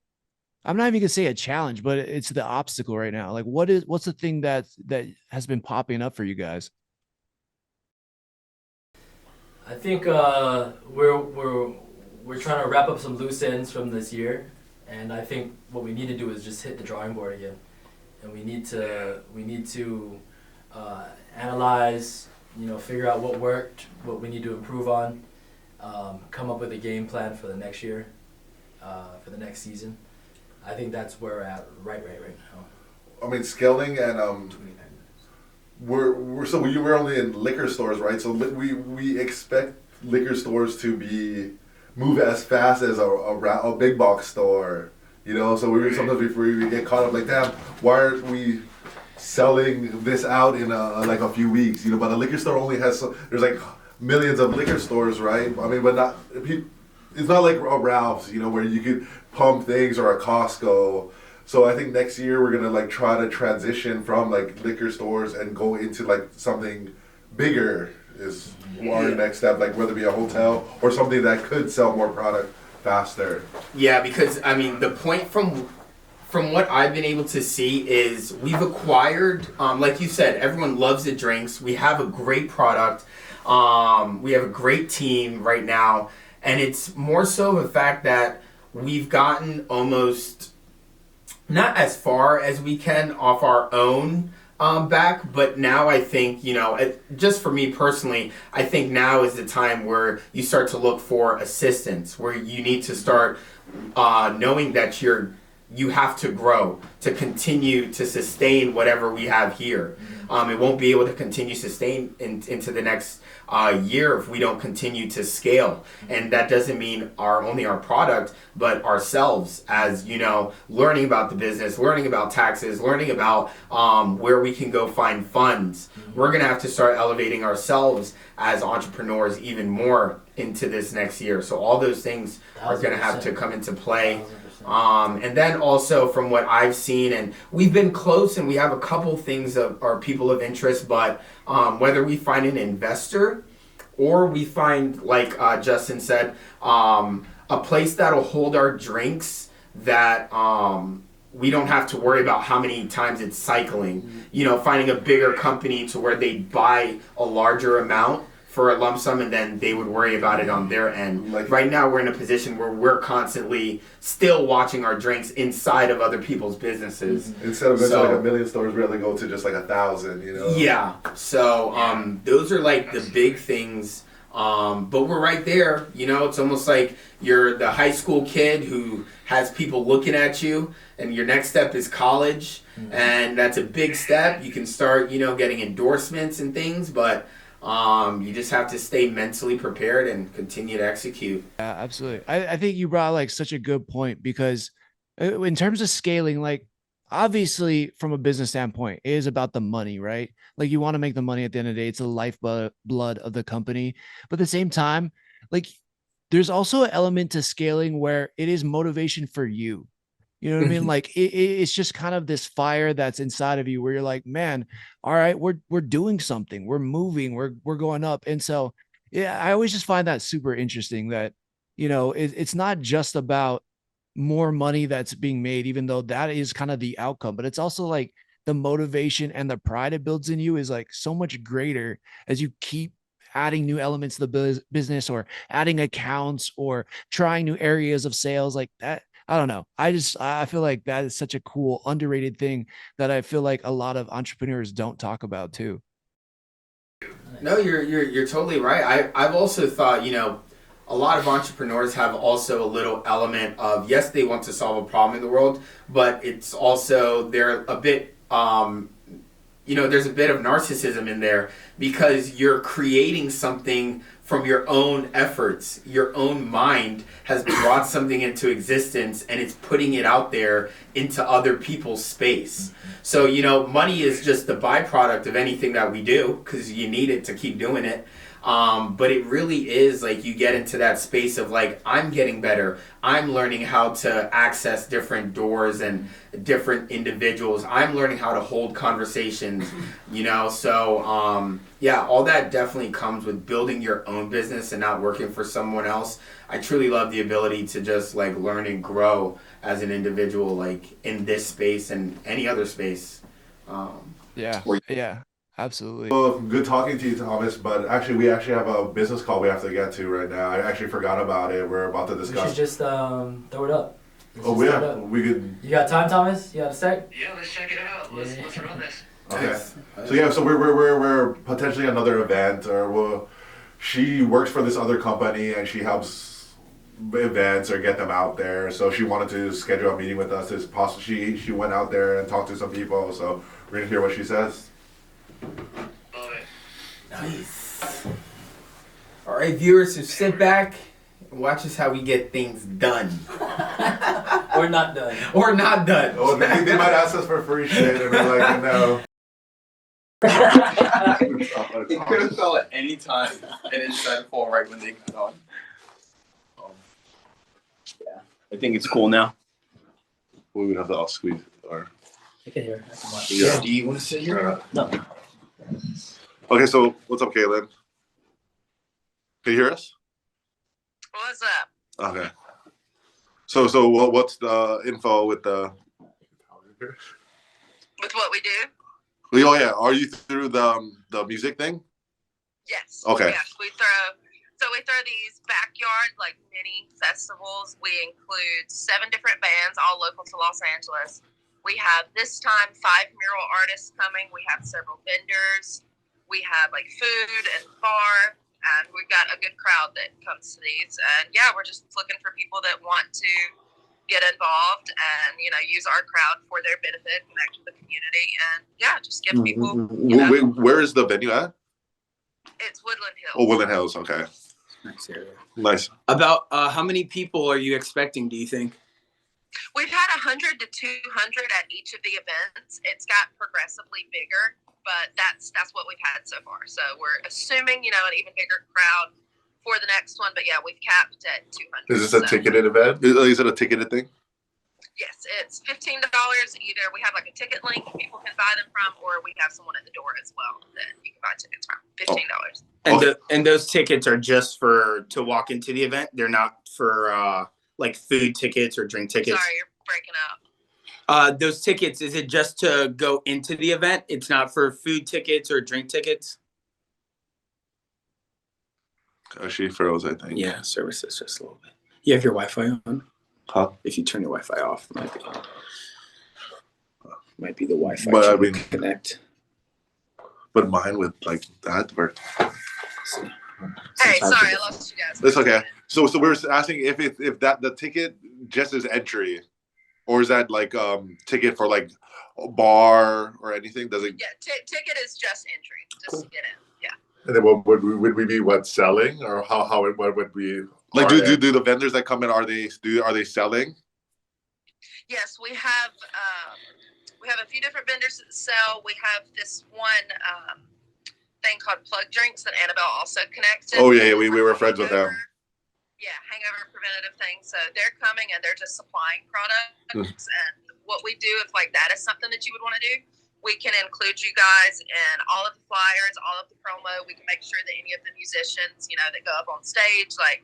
I'm not even gonna say a challenge, but it's the obstacle right now. Like, what's the thing that has been popping up for you guys? I think we're trying to wrap up some loose ends from this year, and I think what we need to do is just hit the drawing board again, and we need to analyze, figure out what worked, what we need to improve on, come up with a game plan for the next year, for the next season. I think that's where we're at right now. Scaling and we're only in liquor stores, right? So we expect liquor stores to be move as fast as a big box store. You know, so sometimes we get caught up like, damn, why aren't we selling this out in like a few weeks? You know, but a liquor store only has there's like millions of liquor stores, right? I mean, but not it's not like a Ralph's, you know, where you could pump things, or a Costco. So I think next year we're gonna like try to transition from like liquor stores and go into like something bigger is our next step, like whether it be a hotel or something that could sell more product faster. Yeah, because I mean the point from what I've been able to see is we've acquired, like you said, everyone loves the drinks. We have a great product. We have a great team right now, and it's more so the fact that we've gotten almost not as far as we can off our own back, but now I think, you know, just for me personally, I think now is the time where you start to look for assistance, where you need to start knowing that you have to grow to continue to sustain whatever we have here. It won't be able to continue sustain into the next year if we don't continue to scale. And that doesn't mean only our product, but ourselves, as, you know, learning about the business, learning about taxes, learning about where we can go find funds. We're going to have to start elevating ourselves as entrepreneurs even more into this next year. So all those things are going to have to come into play. And then also from what I've seen, and we've been close and we have a couple things that are people of interest, but whether we find an investor or we find, like Justin said, a place that'll hold our drinks that we don't have to worry about how many times it's cycling. You know, finding a bigger company to where they buy a larger amount for a lump sum, and then they would worry about it on their end. Like right now, we're in a position where we're constantly still watching our drinks inside of other people's businesses. Instead of going to like a million stores, we only go to just like 1,000, you know? Yeah. So those are like the big things. But we're right there. You know, it's almost like you're the high school kid who has people looking at you, and your next step is college. And that's a big step. You can start, you know, getting endorsements and things, but you just have to stay mentally prepared and continue to execute. Yeah, absolutely. I think you brought like such a good point, because in terms of scaling, like obviously from a business standpoint, it is about the money, right? Like you want to make the money at the end of the day. It's the lifeblood of the company. But at the same time, like there's also an element to scaling where it is motivation for you. You know what I mean? Like it's just kind of this fire that's inside of you where you're like, man, all right, we're doing something, we're moving, we're going up. And so, yeah, I always just find that super interesting that, you know, it's not just about more money that's being made, even though that is kind of the outcome, but it's also like the motivation and the pride it builds in you is like so much greater as you keep adding new elements to the business, or adding accounts, or trying new areas of sales like that. I don't know. I feel like that is such a cool, underrated thing that I feel like a lot of entrepreneurs don't talk about too. No, you're totally right. I've also thought, you know, a lot of entrepreneurs have also a little element of, yes, they want to solve a problem in the world, but it's also, they're a bit, you know, there's a bit of narcissism in there, because you're creating something from your own efforts. Your own mind has brought something into existence, and it's putting it out there into other people's space. So, you know, money is just the byproduct of anything that we do, because you need it to keep doing it. But it really is like you get into that space of like, I'm getting better. I'm learning how to access different doors and different individuals. I'm learning how to hold conversations, you know? So, yeah, all that definitely comes with building your own business and not working for someone else. I truly love the ability to just like learn and grow as an individual, like in this space and any other space. Yeah. Absolutely. Well, good talking to you, Thomas. But actually, we actually have a business call we have to get to right now. I actually forgot about it. We're about to discuss. We should just throw it up. We could. You got time, Thomas? You got a sec? Yeah, let's check it out. Let's run this. Okay. So we're potentially another event, or she works for this other company and she helps events or get them out there. So she wanted to schedule a meeting with us. As possible, she went out there and talked to some people. So we're gonna hear what she says. Love it. Nice. All right, viewers, so sit back Watch us how we get things done. Or not done. Or not done. Oh, they might ask us for free shit, and we're like, no. It could have fell at any time, and it decided to fall right when they got on. Yeah, I think it's cool now. We would have to all squeeze or. I can hear. I can watch. Yeah. Do you want to sit here? No. Okay, so what's up, Caitlin? Can you hear us? What's up? Okay. So what's the info with the? With what we do? Oh yeah, are you through the music thing? Yes. Okay. Yes, we throw these backyard like mini festivals. We include 7 different bands, all local to Los Angeles. We have this time 5 mural artists coming. We have several vendors. We have like food and bar, and we've got a good crowd that comes to these. And yeah, we're just looking for people that want to get involved and use our crowd for their benefit, connect with the community, and yeah, just give people. Where is the venue at? It's Woodland Hills. Oh, Woodland Hills. Okay. Nice area. Nice. About how many people are you expecting, do you think? We've had 100 to 200 at each of the events. It's got progressively bigger, but that's what we've had so far. So we're assuming, an even bigger crowd for the next one. But yeah, we've capped at 200. Is this a ticketed event? Is it a ticketed thing? Yes, it's $15. Either we have like a ticket link people can buy them from, or we have someone at the door as well that you can buy tickets from. $15. And and those tickets are just to walk into the event. They're not for like food tickets or drink tickets. Sorry, you're breaking up. Those tickets, is it just to go into the event? It's not for food tickets or drink tickets? She froze, I think. Yeah, service is just a little bit. You have your Wi-Fi on? Huh? If you turn your Wi-Fi off, it might be the Wi-Fi. But I trying to mean- connect. But mine with like that worked. See. Hey, Sometimes sorry, I it- lost you guys. It's okay. So we were asking if that the ticket just is entry, or is that like ticket for like a bar or anything? Does it? Yeah, ticket is just entry. Just to get in. Yeah. And then what would we be selling, or what would we like? Do the vendors that come in are they selling? Yes, we have a few different vendors that sell. We have this one thing called Plug Drinks that Annabelle also connected. Oh yeah, we were friends with them. Yeah, hangover preventative thing. So they're coming and they're just supplying products. And what we do, if like that is something that you would want to do, we can include you guys in all of the flyers, all of the promo. We can make sure that any of the musicians, that go up on stage, like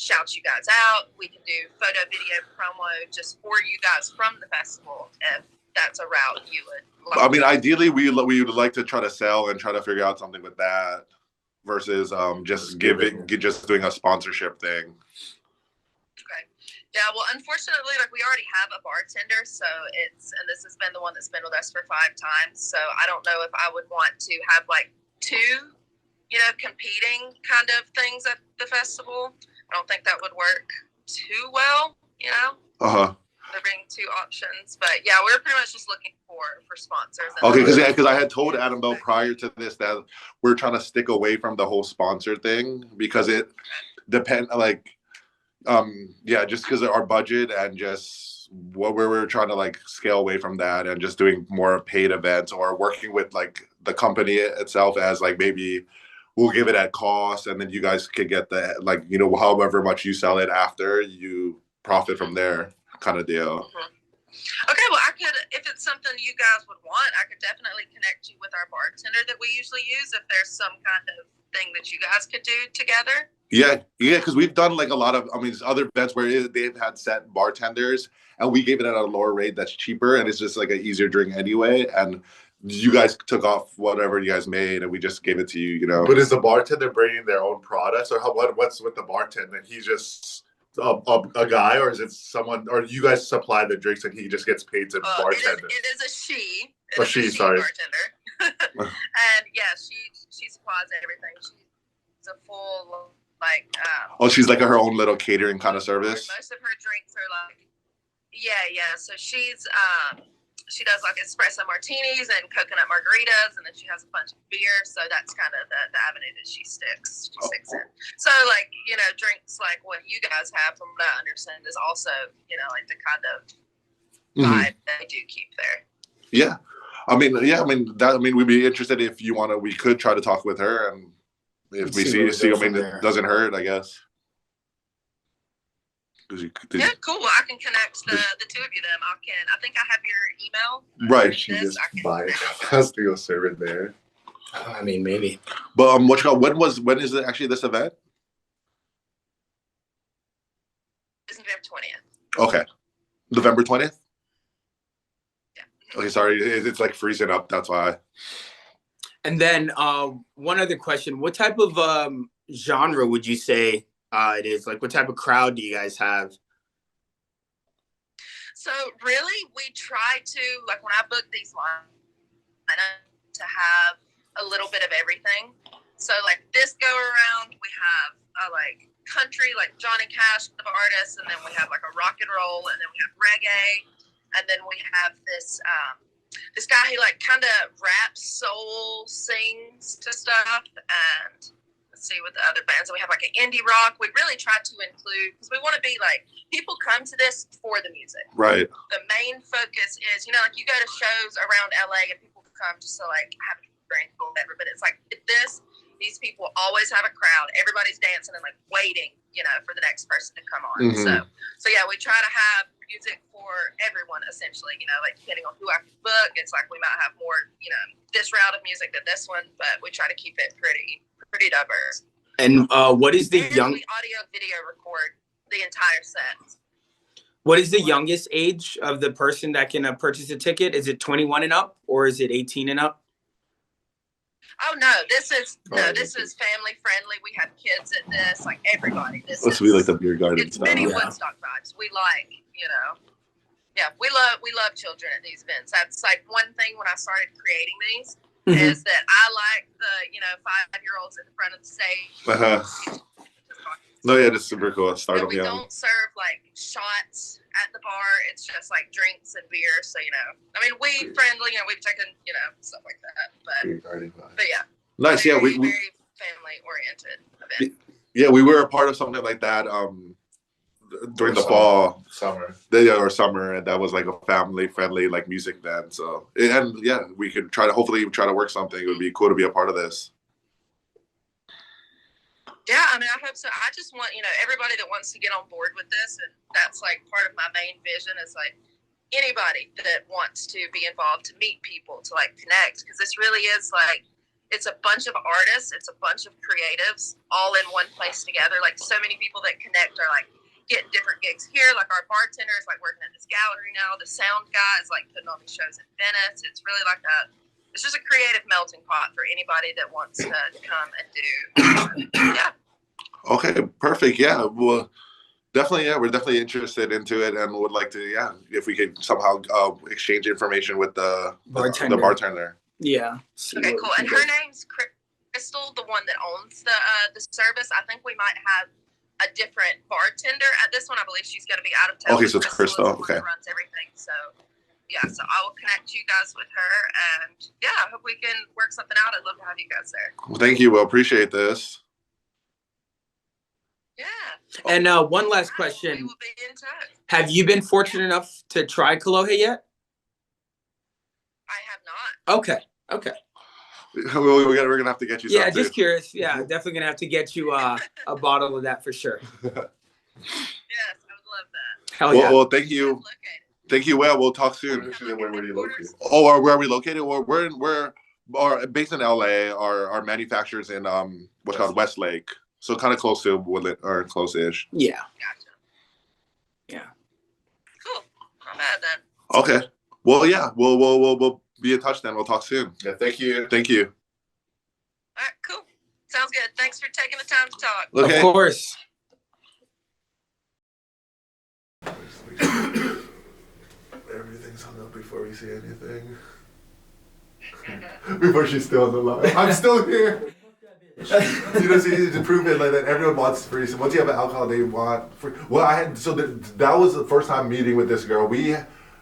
shout you guys out. We can do photo, video, promo just for you guys from the festival if that's a route you would like. I mean, ideally, we would like to try to sell and try to figure out something with that versus just doing a sponsorship thing. Okay. Yeah, well, unfortunately, like we already have a bartender, so and this has been the one that's been with us for 5 times. So I don't know if I would want to have like 2, competing kind of things at the festival. I don't think that would work too well, There being 2 options, but yeah, we're pretty much just looking for sponsors. Okay, because I had told Annabelle prior to this that we're trying to stick away from the whole sponsor thing because it depends, just because of our budget and just what we're trying to like scale away from that and just doing more paid events or working with like the company itself as like maybe we'll give it at cost and then you guys could get the however much you sell it after you profit from there kind of deal. Okay, well, I could, if it's something you guys would want, I could definitely connect you with our bartender that we usually use if there's some kind of thing that you guys could do together. Yeah, because we've done like a lot of, other events where they've had set bartenders and we gave it at a lower rate that's cheaper and it's just like an easier drink anyway. And you guys took off whatever you guys made and we just gave it to you, But is the bartender bringing their own products or what's with the bartender? He's just a guy, or is it someone, or you guys supply the drinks and he just gets paid to bartender? It is a she. Sorry. Bartender. And yeah, she supplies everything. She's a full she's like her own little catering kind of service. Most of her drinks are like, yeah. So she's she does like espresso martinis and coconut margaritas, and then she has a bunch of beer. So that's kind of the avenue that she sticks in. So like, you know, drinks like what you guys have, from what I understand, is also, you know, like the kind of vibe that they do keep there. Yeah. We'd be interested if you want to. We could try to talk with her, and if we see, it doesn't hurt, I guess. Yeah, cool. Well, I can connect the two of you. Then I think I have your email. Right. She just has to go serve it there. I mean, maybe. But when is it actually this event? It's November 20th. Okay, November 20th. Okay, sorry, it's like freezing up. That's why. And then one other question: what type of genre would you say it is? Like, what type of crowd do you guys have? So really, we try to, like, when I book these lines, to have a little bit of everything. So like this go around, we have like country, like Johnny Cash, the artist, and then we have like a rock and roll, and then we have reggae. And then we have this this guy who like kind of raps, soul, sings to stuff. And let's see what the other bands. And we have like an indie rock. We really try to include, because we want to be like, people come to this for the music. Right. The main focus is, you know, like you go to shows around LA and people come just to like have a drink or whatever. But it's like these people always have a crowd. Everybody's dancing and like waiting, you know, for the next person to come on. So yeah, we try to have music for everyone, essentially, you know, like depending on who I can book, it's like we might have more, you know, this route of music than this one, but we try to keep it pretty diverse. And what is the We audio video record the entire set. What is the youngest age of the person that can purchase a ticket? Is it 21 and up, or is it 18 and up? Oh no, this is family friendly. We have kids at this, like everybody. This be like the beer garden it's style. many Woodstock vibes. We like, you know, yeah, we love children at these events. That's like one thing when I started creating these is that I like the, you know, 5-year-olds at the front of the stage. No, yeah, that's super cool. We don't serve like shots at the bar. It's just like drinks and beer. So, you know, I mean, we friendly, you know, we've taken, you know, stuff like that. But yeah. Nice. Very, Yeah, we very family oriented event. Yeah, we were a part of something like that during the fall, summer, and that was like a family friendly like music band. So, and yeah, we could hopefully try to work something. It would be cool to be a part of this. Yeah, I mean, I hope so. I just want, you know, everybody that wants to get on board with this, and that's like part of my main vision is like anybody that wants to be involved, to meet people, to like connect, because this really is like, it's a bunch of artists, it's a bunch of creatives all in one place together. Like so many people that connect are like getting different gigs here. Like our bartender is like working at this gallery now. The sound guy is like putting on these shows in Venice. It's really like it's just a creative melting pot for anybody that wants to come and do. Yeah. Okay, perfect. Yeah, well, definitely. Yeah, we're definitely interested into it, and would like to. Yeah, if we could somehow exchange information with the bartender. Yeah. Okay, cool. And her name's Crystal, the one that owns the service. I think we might have a different bartender at this one. I believe she's going to be out of town. Okay, so it's Crystal. Okay. Runs everything. So. Yeah, so I will connect you guys with her, and yeah, I hope we can work something out. I'd love to have you guys there. Well, thank you. We'll appreciate this. Yeah. And one last question. We will be in touch. Have you been fortunate enough to try Kolohe yet? I have not. Okay. We're gonna have to get you. Yeah, just curious. Yeah, definitely gonna have to get you a bottle of that for sure. Yes, I would love that. Hell yeah. Well, thank you. Thank you. Well, we'll talk soon. Where are you located? Oh, where are we located? Well, we're based in LA. Our manufacturers in what's called Westlake, so kind of close to Woodland or close-ish. Yeah. Gotcha. Yeah. Cool. Not bad then. Okay. Well, yeah. We'll be in touch then. We'll talk soon. Yeah. Thank you. Thank you. All right. Cool. Sounds good. Thanks for taking the time to talk. Okay. Of course. Everything's hung up before we see anything. Before she's still on the line. I'm still here. You know, see, to prove it like that, everyone wants free. So once you have an alcohol, they want free. Well, that was the first time meeting with this girl.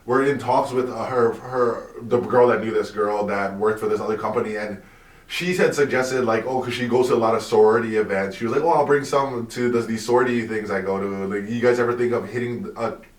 we're in talks with the girl that knew this girl that worked for this other company, and she had suggested like, oh, because she goes to a lot of sorority events. She was like, oh, I'll bring some to these sorority things I go to. Like, you guys ever think of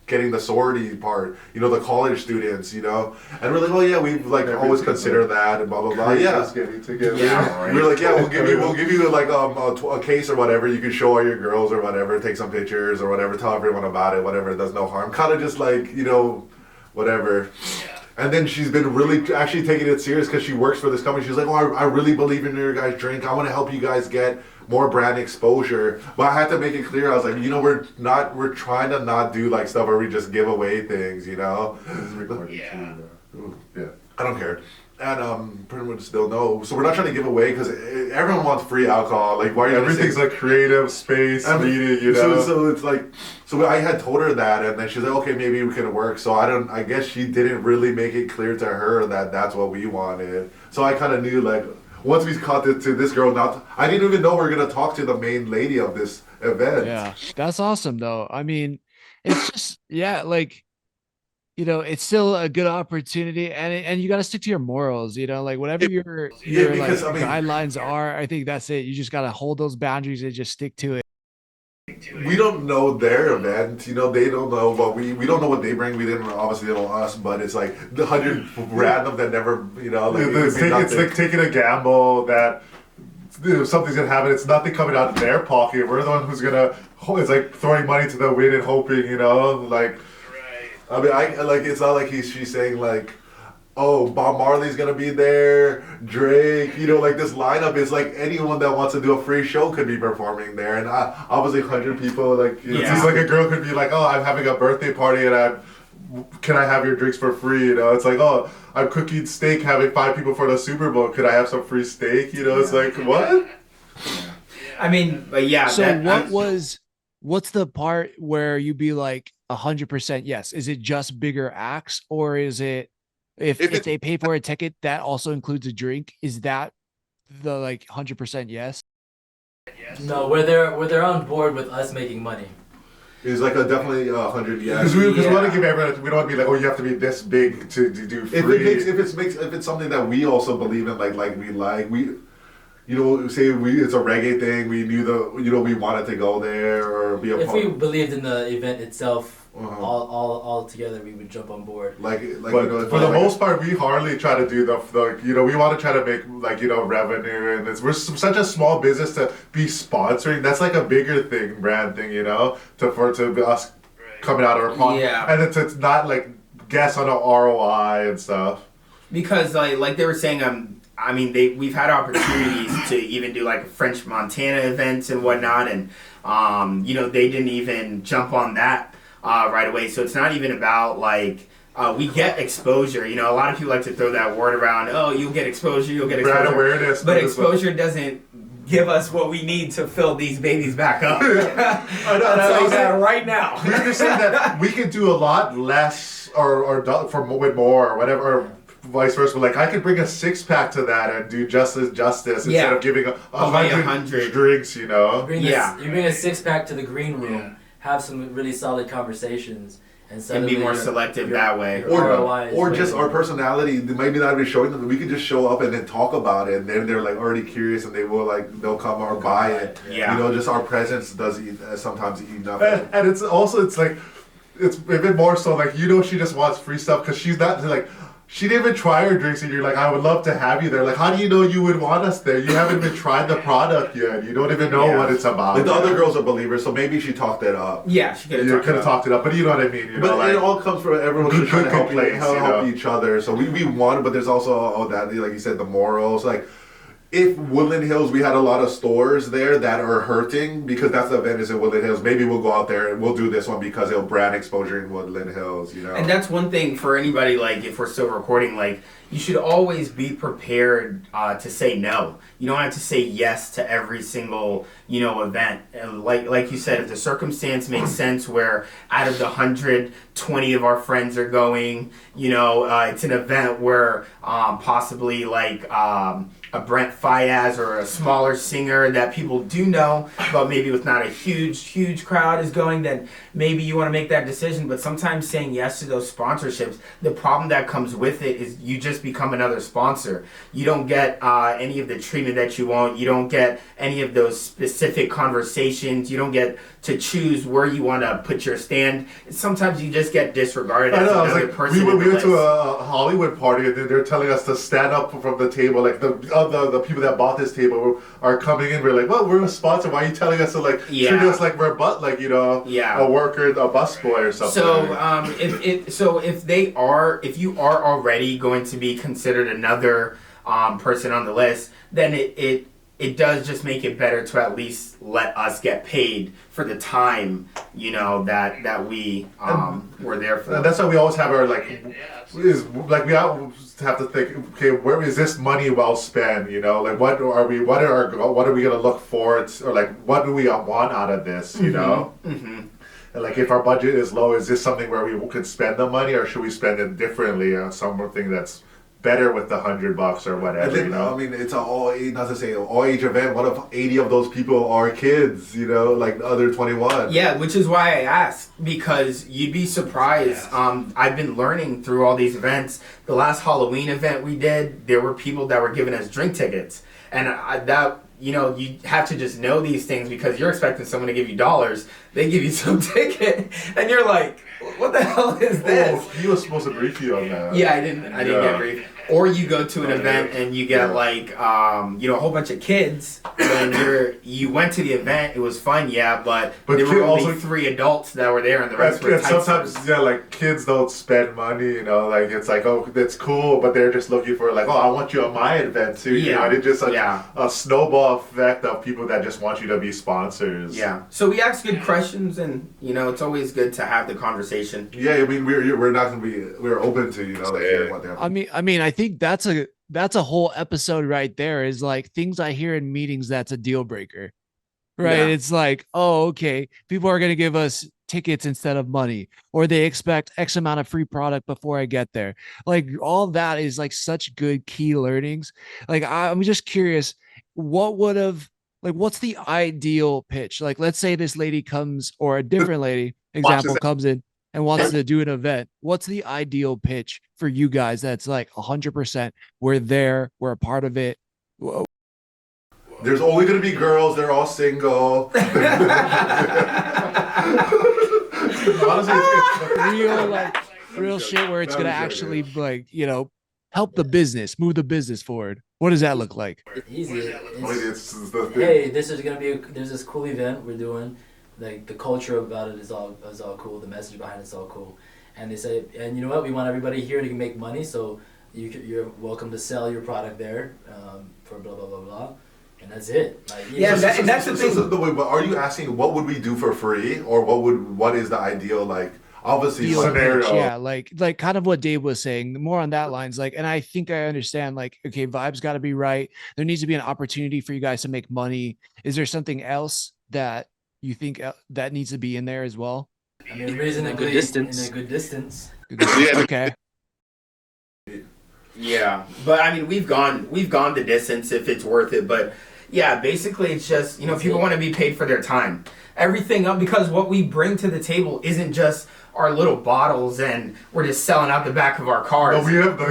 getting the sorority part? You know, the college students. You know, and we're like, oh yeah, we've like always considered that and blah blah blah. Yeah, getting together. Yeah, right. We're like, yeah, we'll give you like a case or whatever. You can show all your girls or whatever, take some pictures or whatever, tell everyone about it, whatever. It does no harm. Kind of just like, you know, whatever. And then she's been really actually taking it serious because she works for this company. She's like, oh, I really believe in your guys' drink. I want to help you guys get more brand exposure. But I had to make it clear. I was like, you know, we're trying to not do like stuff where we just give away things, you know? Yeah. Yeah. I don't care. And pretty much still no. So we're not trying to give away because everyone wants free alcohol. Like, why are you everything's like creative space needed, you know? So it's like, so I had told her that, and then she's like, okay, maybe we can work. So I guess she didn't really make it clear to her that that's what we wanted. So I kind of knew, like, once we caught it to this girl, I didn't even know we were gonna talk to the main lady of this event. Yeah, that's awesome though. I mean, it's just like, you know, it's still a good opportunity, and you got to stick to your morals, you know, like whatever your because, like, I mean, guidelines are. I think that's it. You just got to hold those boundaries and just stick to it. We don't know their event, you know. They don't know what we don't know what they bring. We didn't obviously know us, but it's like the 100 random that never, you know, like it's like taking a gamble that something's gonna happen. It's nothing coming out of their pocket. We're the one who's gonna. It's like throwing money to the wind and hoping, you know, like. I mean, it's not like she's saying like, oh, Bob Marley's gonna be there, Drake, you know, like this lineup is like anyone that wants to do a free show could be performing there, and obviously 100 people, like, you know, it's just like a girl could be like, oh, I'm having a birthday party and can I have your drinks for free? You know, it's like, oh, I'm cooking steak, having 5 people for the Super Bowl. Could I have some free steak? You know, it's like, what? I mean, but yeah. So what's the part where you be like 100% yes? Is it just bigger acts, or is it if they pay for a ticket that also includes a drink? Is that the like 100% yes? No, where they're on board with us making money. It's like definitely 100 yes. Because we want to give everyone. We don't want to be like, oh, you have to be this big to do free. If it's something that we also believe in, like we. You know, say it's a reggae thing. We knew we wanted to go there or be a part. If we believed in the event itself, all together, we would jump on board. But you know, for the most part, we hardly try to do the you know, we want to try to make like, you know, revenue, and we're such a small business to be sponsoring. That's like a bigger thing, brand thing, you know, to be us coming out of our pocket, and it's not like guess on an ROI and stuff. Because like they were saying, I mean, we've had opportunities to even do like French Montana events and whatnot, and you know, they didn't even jump on that right away. So it's not even about like we get exposure. You know, a lot of people like to throw that word around. Oh, you'll get exposure, brand awareness, but exposure doesn't give us what we need to fill these babies back up. I'll tell you that right now. We're just saying that we can do a lot less or with more or whatever. Or vice versa, like I could bring a 6-pack to that and do justice instead of giving 100 drinks, you know. You bring a 6-pack to the green room, have some really solid conversations, and be more selective that way. Or just our personality, maybe not even showing them, but we could just show up and then talk about it, and then they're like already curious and they'll come or buy it. Yeah. You know, just our presence does sometimes eat enough. And it's like it's a bit more so like, you know, she just wants free stuff because she's not like. She didn't even try her drinks, and you're like, I would love to have you there. Like, how do you know you would want us there? You haven't even tried the product yet. You don't even know what it's about. Like the other girls are believers, so maybe she talked it up. Yeah, she could have talked it up. But you know what I mean. You know, it all comes from everyone who's trying to help each other. So we want, but there's also that, like you said, the morals. Like, if Woodland Hills, we had a lot of stores there that are hurting because that's the event is in Woodland Hills. Maybe we'll go out there and we'll do this one because it'll brand exposure in Woodland Hills, you know. And that's one thing for anybody, like if we're still recording, like you should always be prepared to say no. You don't have to say yes to every single, you know, event. And like you said, if the circumstance makes sense where out of the 100, 20 of our friends are going, you know, it's an event where possibly like a Brent Fayez or a smaller singer that people do know, but maybe with not a huge crowd is going, then maybe you want to make that decision. But sometimes saying yes to those sponsorships, the problem that comes with it is you just become another sponsor. You don't get any of the treatment that you want. You don't get any of those specific conversations. You don't get to choose where you want to put your stand. Sometimes you just get disregarded as another person. We went to a Hollywood party and they're telling us to stand up from the table. Like the people that bought this table are coming in. We're like, well, we're a sponsor. Why are you telling us to treat us like we're a worker, a busboy or something? So if you are already going to be considered another person on the list, then it does just make it better to at least let us get paid for the time, that we were there for. And that's why we always have our we always have to think, okay, where is this money well spent? What are we gonna look for? Or what do we want out of this? And if our budget is low, is this something where we could spend the money, or should we spend it differently on something that's better with the $100 or whatever? I mean, it's all age event. What if 80 of those people are kids? Like the other 21. Yeah, which is why I asked, because you'd be surprised. I've been learning through all these events. The last Halloween event we did, there were people that were giving us drink tickets, and you have to just know these things, because you're expecting someone to give you dollars. They give you some ticket, and you're like, what the hell is this? Oh, he was supposed to brief you on that. Yeah, I didn't get briefed. Or you go to an event and you get a whole bunch of kids, and you went to the event. It was fun, but there were only 3 adults that were there, and the rest were sometimes kids don't spend money. It's like, oh, that's cool, but they're just looking for I want you on my event too. And it's just a snowball effect of people that just want you to be sponsors. Yeah. So we ask good questions, and it's always good to have the conversation. Yeah, I mean we're not gonna be open to hearing what they have. I mean I think that's a whole episode right there, is things I hear in meetings that's a deal breaker, right? Yeah. It's like, oh, okay, people are going to give us tickets instead of money, or they expect X amount of free product before I get there. All that is such good key learnings. I'm just curious, what's the ideal pitch? Let's say this lady comes, or a different lady example comes in and wants to do an event. What's the ideal pitch for you guys that's 100%? We're there, we're a part of it. Whoa. There's only going to be girls, they're all single. Honestly, it's real shit where it's going to actually help the business, move the business forward. What does that look like? Easy. Hey, there's this cool event we're doing. The culture about it is all cool. The message behind it is all cool. And they say, and you know what? We want everybody here to make money, so you're welcome to sell your product there for blah blah blah blah. And that's it. That's the thing. But are you asking what would we do for free, or what is the ideal obviously scenario? Yeah, kind of what Dave was saying. More on that lines. And I think I understand. Okay, vibes got to be right. There needs to be an opportunity for you guys to make money. Is there something else that you think that needs to be in there as well? I mean, in a good distance. Okay. Yeah, but I mean, we've gone the distance if it's worth it. But yeah, basically, it's just people want to be paid for their time. Everything up, because what we bring to the table isn't just our little bottles and we're just selling out the back of our cars. No,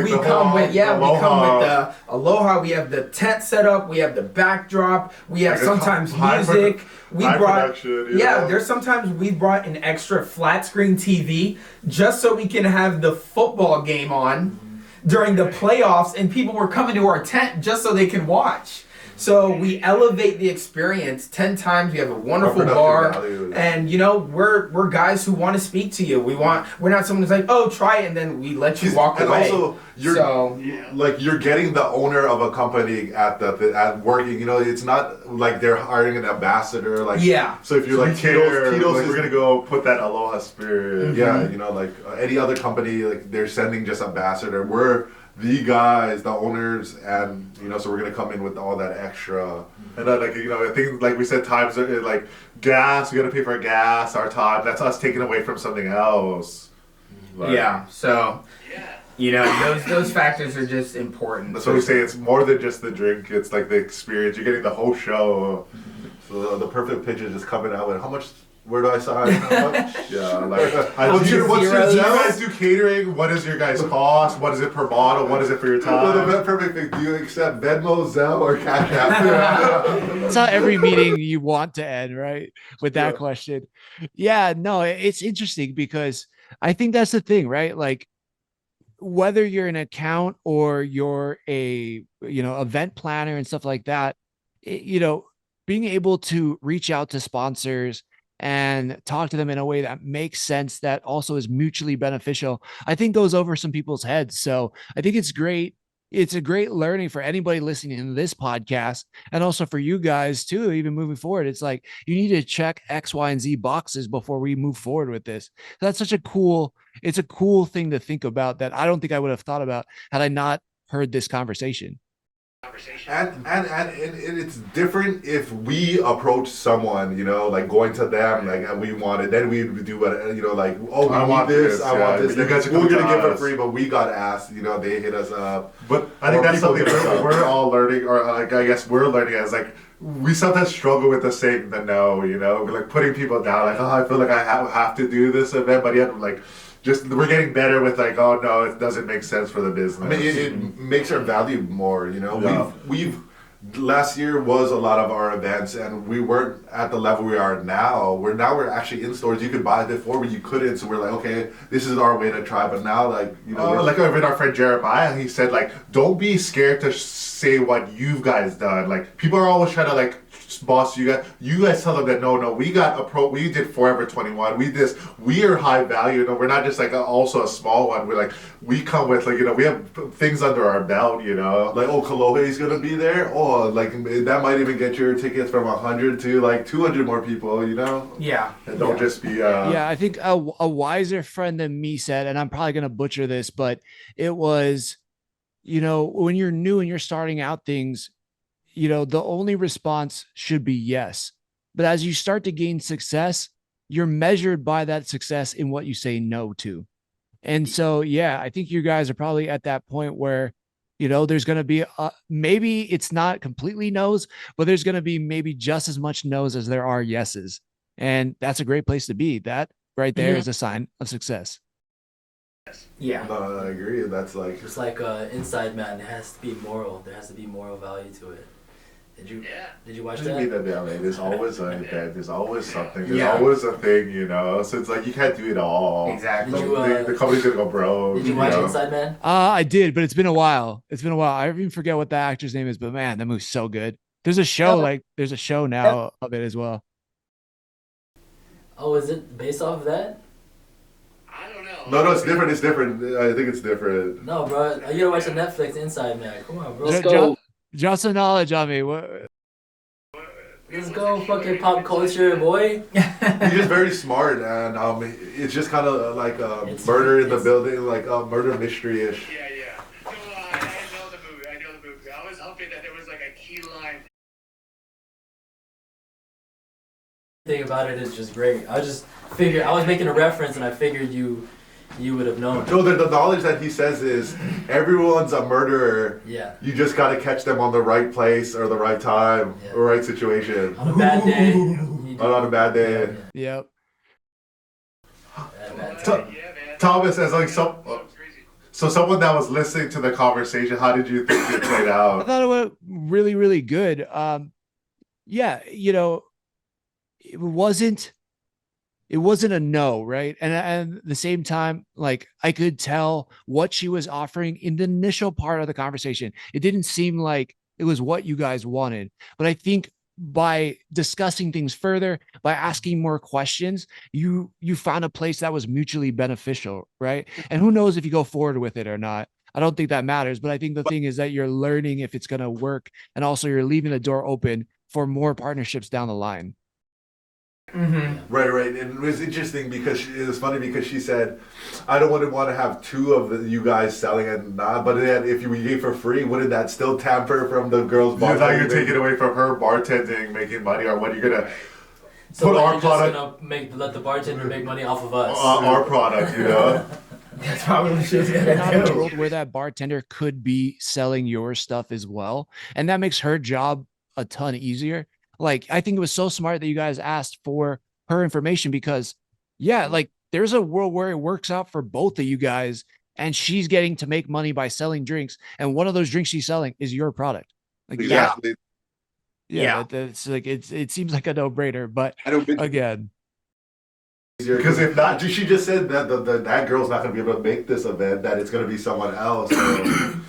we come with the Aloha. We have the tent set up. We have the backdrop. We have sometimes music. There's sometimes we brought an extra flat screen TV just so we can have the football game on during the playoffs, and people were coming to our tent just so they can watch. So we elevate the experience 10 times. We have a wonderful bar, and we're guys who want to speak to you. We're not someone who's like, oh, try it, and then we let you walk away. And also, you're getting the owner of a company at working. It's not like they're hiring an ambassador. So if you're Tito's we're gonna go put that Aloha spirit. Mm-hmm. Yeah, any other company, they're sending just ambassador. We're the guys, the owners, and so we're gonna come in with all that extra. And then I think we said, times are gas. We gotta pay for gas, our time. That's us taking away from something else. So You know, those factors are just important. That's what we say. It's more than just the drink. It's like the experience. You're getting the whole show. So the perfect pitch is just coming out with how much. Where do I sign? How much? Yeah, like What's do your you Zelle? guys do catering? What is your guys' cost? What is it per bottle? What is it for your Well, time? the perfect thing. Do you accept Venmo, Zelle, or Cash App? That's how every meeting you want to end, right? With that Yeah. question. Yeah, no, it's interesting because I think that's the thing, right? Like whether you're an account or you're a, event planner and stuff like that, being able to reach out to sponsors and talk to them in a way that makes sense, that also is mutually beneficial, I think goes over some people's heads. So I think it's great. It's a great learning for anybody listening to this podcast, and also for you guys too, even moving forward. It's like, you need to check X, Y, and Z boxes before we move forward with this. That's such a cool thing to think about that I don't think I would have thought about had I not heard this conversation. And it's different if we approach someone, like going to them, like and we want it, then we do what, like, oh, we I want want this, this, I want yeah, this. you guys are We're coming gonna to give it us. free, but we got asked, they hit us up. But I think Or that's people something hit us up. we're all learning, or like I guess we're learning as like we sometimes struggle with the saying the no, We're like putting people down, like, oh, I feel like I have to do this event, but yet like just we're getting better with like, oh no, it doesn't make sense for the business. I mean, it makes our value more, Yeah. We've last year was a lot of our events, and we weren't at the level we are now. We're actually in stores. You could buy it before, but you couldn't. So we're like, okay, this is our way to try. But now, like, like with our friend Jeremiah, he said like, don't be scared to say what you guys done. Like people are always trying to like boss you guys. You guys tell them that no, we did Forever 21. We are high value. We're not just like also a small one. We're like, we come with like, we have things under our belt. like, oh, Kolohe is gonna be there. Oh, like that might even get your tickets from 100 to like 200 more people. Yeah. And don't just be. Yeah, I think a wiser friend than me said, and I'm probably going to butcher this, but it was, when you're new and you're starting out things, the only response should be yes. But as you start to gain success, you're measured by that success in what you say no to. And so, yeah, I think you guys are probably at that point where, there's going to be maybe it's not completely no's, but there's going to be maybe just as much no's as there are yeses. And that's a great place to be. That right there is a sign of success. Yeah. No, I agree. That's like. Just like Inside Man, it has to be moral. There has to be moral value to it. Did you watch What do you that? mean that, man? There's always an event. There's always something. There's Yeah. always a thing, So it's like you can't do it all. Exactly. Did you, The company's gonna go broke. Did you watch Inside Man? I did, but it's been a while. I even forget what the actor's name is, but man, that movie's so good. There's a show there's a show now of it as well. Oh, is it based off of that? No, it's different. It's different. I think it's different. No, bro. You gotta watch the Netflix Inside Man. Come on, bro. Let's go. Just some knowledge on me. Let's go, fucking pop culture, boy. He's just very smart, and it's just kind of like It's- murder in the it's- building, like murder mystery-ish. Yeah. So I know the movie. I was hoping that there was like a key line. Thing about it is just great. I was making a reference, and I figured you would have known. No, the knowledge that he says is everyone's a murderer. Yeah. You just gotta catch them on the right place or the right time Yeah. or right situation. On a bad day. You do- Not on a bad day. Yep. At a bad So- time. Yeah, man. Thomas, as like It's crazy. so someone that was listening to the conversation, how did you think it played I out? thought it went really, really good. Yeah, it wasn't a no, right? And at the same time, like I could tell what she was offering in the initial part of the conversation. It didn't seem like it was what you guys wanted. But I think by discussing things further, by asking more questions, you found a place that was mutually beneficial, right? And who knows if you go forward with it or not. I don't think that matters. But I think the thing is that you're learning if it's going to work. And also you're leaving the door open for more partnerships down the line. Mm-hmm. Right. And it was interesting because it was funny because she said, I don't want to have two of you guys selling and not, but then if we gave for free, wouldn't that still tamper from the girls' Now bartending? you're taking away from her bartending, making money, or what you're gonna So put like, our you're product, just gonna let the bartender make money off of us. our product, That's probably what she was You're not in gonna a do. world where that bartender could be selling your stuff as well. And that makes her job a ton easier. Like, I think it was so smart that you guys asked for her information because, yeah, like there's a world where it works out for both of you guys and she's getting to make money by selling drinks. And one of those drinks she's selling is your product. Like, Exactly. yeah. That's like, it seems like a no brainer, but I don't again, Because if not, she just said that that girl's not going to be able to make this event, that it's going to be someone else. So.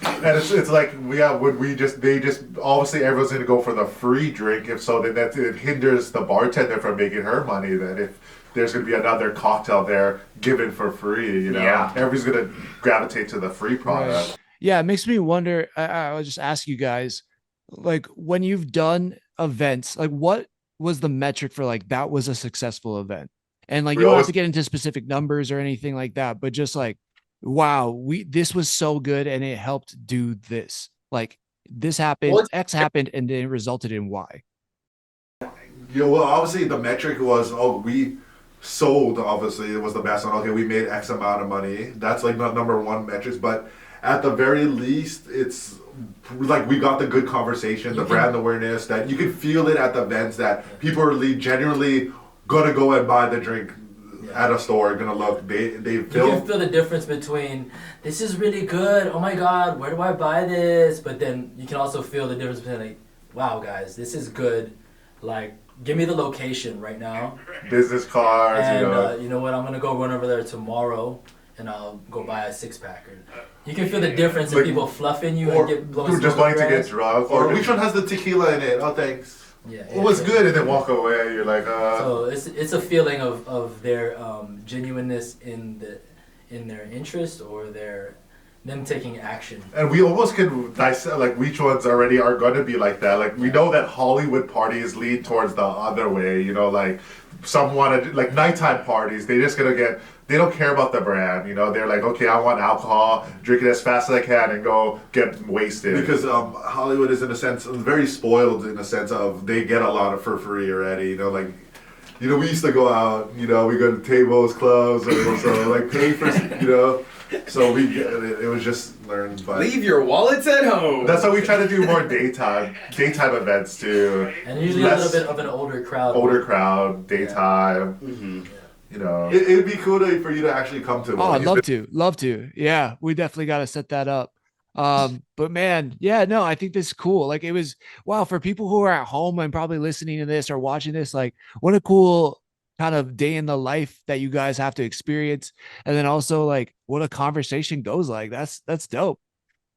And it's like, they just, obviously everyone's going to go for the free drink. If so, then it hinders the bartender from making her money. Then if there's going to be another cocktail there given for free, everybody's going to gravitate to the free product. right. Yeah, it makes me wonder. I'll just ask you guys, like, when you've done events, like, what was the metric for like that was a successful event? And like, you don't have to get into specific numbers or anything like that, but just like, wow, this was so good and it helped do this. Like, this happened, X happened, and then it resulted in Y. Well, obviously the metric was, we sold, obviously it was the best one. Okay, we made X amount of money. That's like the number one metrics. But at the very least, it's like we got the good conversation, the brand awareness, that you can feel it at the events that people are genuinely gonna go and buy the drink at a store, gonna look, they You can feel the difference between, this is really good, oh my god, where do I buy this? But then you can also feel the difference between like, wow guys, this is good, like, give me the location right now. Business cards, And you know what, I'm gonna go run over there tomorrow and I'll go buy a 6-pack. You can feel the difference in people fluffing you and get blowing just wanting to get drunk, or which one has the tequila in it? Oh, thanks. Yeah, it was good, and then walk away. You're like, So it's a feeling of their genuineness in their interest or them taking action. And we almost can dissect like which ones already are going to be like that. Like we know that Hollywood parties lead towards the other way. Like some want to like nighttime parties. They just gonna get. They don't care about the brand, They're like, okay, I want alcohol, drink it as fast as I can, and go get wasted. Because Hollywood is in a sense very spoiled in a sense of they get a lot of for free already. We used to go out, we go to tables, clubs, and so like pay for, So it was just learned by. Leave your wallets at home. That's why we try to do more daytime events too. And usually a little bit of an older crowd. Daytime. Yeah. Mm-hmm. It'd be cool for you to actually come to. Oh, I'd love to. Yeah, we definitely got to set that up. But man, yeah, no, I think this is cool. Like it was, wow, for people who are at home and probably listening to this or watching this, like what a cool kind of day in the life that you guys have to experience. And then also like what a conversation goes like. That's dope.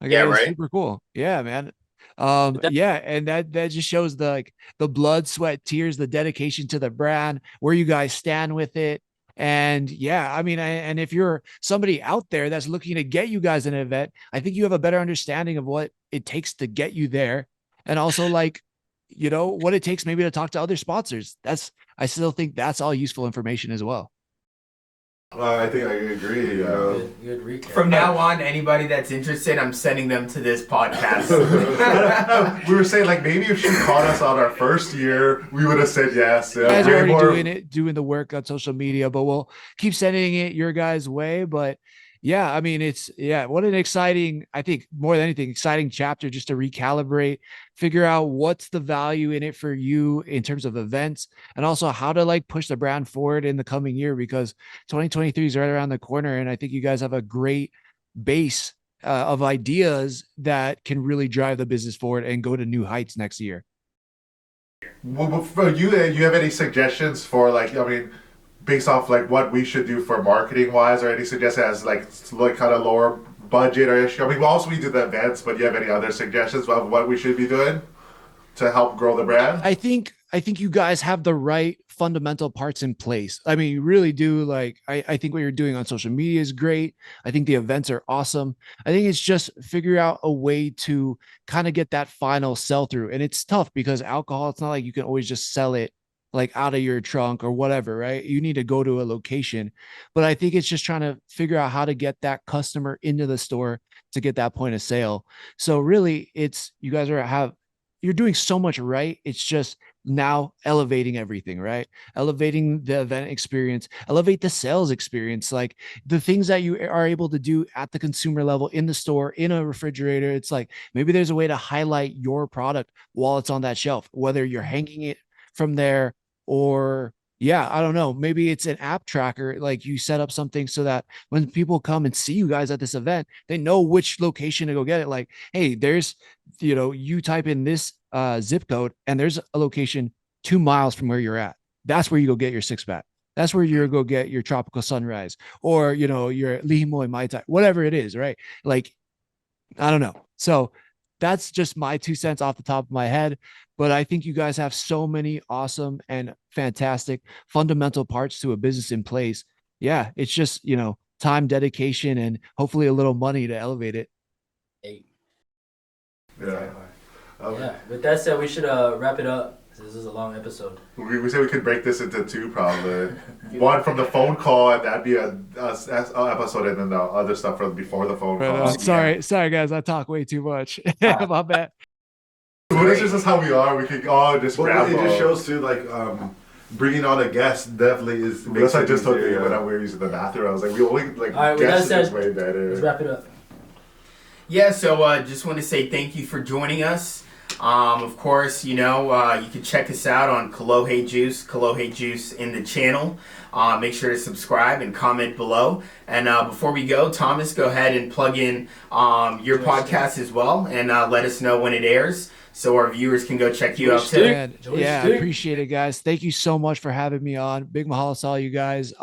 Like, yeah, right. Super cool. Yeah, man. Yeah, and that just shows the blood, sweat, tears, the dedication to the brand, where you guys stand with it. And yeah, I mean, and if you're somebody out there that's looking to get you guys an event, I think you have a better understanding of what it takes to get you there, and also like, what it takes maybe to talk to other sponsors. I still think that's all useful information as well. I think I agree. Good recap. From now on, anybody that's interested, I'm sending them to this podcast. We were saying like maybe if she caught us on our first year, we would have said yes. You guys are already doing the work on social media, but we'll keep sending it your guys' way. But yeah, I mean, what an exciting, I think more than anything, exciting chapter just to recalibrate, figure out what's the value in it for you in terms of events, and also how to like push the brand forward in the coming year, because 2023 is right around the corner. And I think you guys have a great base of ideas that can really drive the business forward and go to new heights next year. Well, for you have any suggestions for based off like what we should do for marketing wise, or any suggestions as like kind of lower budget or issue? I mean, also we do the events, but you have any other suggestions of what we should be doing to help grow the brand? I think you guys have the right fundamental parts in place. I mean, you really do. Like, I think what you're doing on social media is great. I think the events are awesome. I think it's just figure out a way to kind of get that final sell through. And it's tough because alcohol, it's not like you can always just sell it like out of your trunk or whatever, right? You need to go to a location. But I think it's just trying to figure out how to get that customer into the store to get that point of sale. So really, it's you guys you're doing so much right. It's just now elevating everything, right? Elevating the event experience, elevate the sales experience, like the things that you are able to do at the consumer level in the store, in a refrigerator. It's like maybe there's a way to highlight your product while it's on that shelf, whether you're hanging it from there or yeah, I don't know. Maybe it's an app tracker. Like you set up something so that when people come and see you guys at this event, they know which location to go get it. Like, hey, there's, you type in this zip code and there's a location 2 miles from where you're at. That's where you go get your 6-pack. That's where you go get your tropical sunrise or, your lihimoi mai tai, whatever it is, right? Like, I don't know. So that's just my 2 cents off the top of my head. But I think you guys have so many awesome and fantastic fundamental parts to a business in place. Yeah, it's just, time, dedication, and hopefully a little money to elevate it. Hey. Yeah. Yeah. With that said, we should wrap it up. This is a long episode. We said we could break this into two probably. One from the phone call, and that'd be a episode, and then the other stuff from before the phone call. Sorry guys, I talk way too much. My bad. This is just how we are. We could all just grab. It just shows too, like bringing on a guest definitely is. That's I just told you when we were using the bathroom. I was like, we only like guests is way better. Let's wrap it up. Yeah, so just want to say thank you for joining us. Of course, you can check us out on Kolohe Juice in the channel. Make sure to subscribe and comment below. And before we go, Thomas, go ahead and plug in your podcast as well and let us know when it airs so our viewers can go check you out too. Yeah, I appreciate it, guys. Thank you so much for having me on. Big mahalo to all you guys.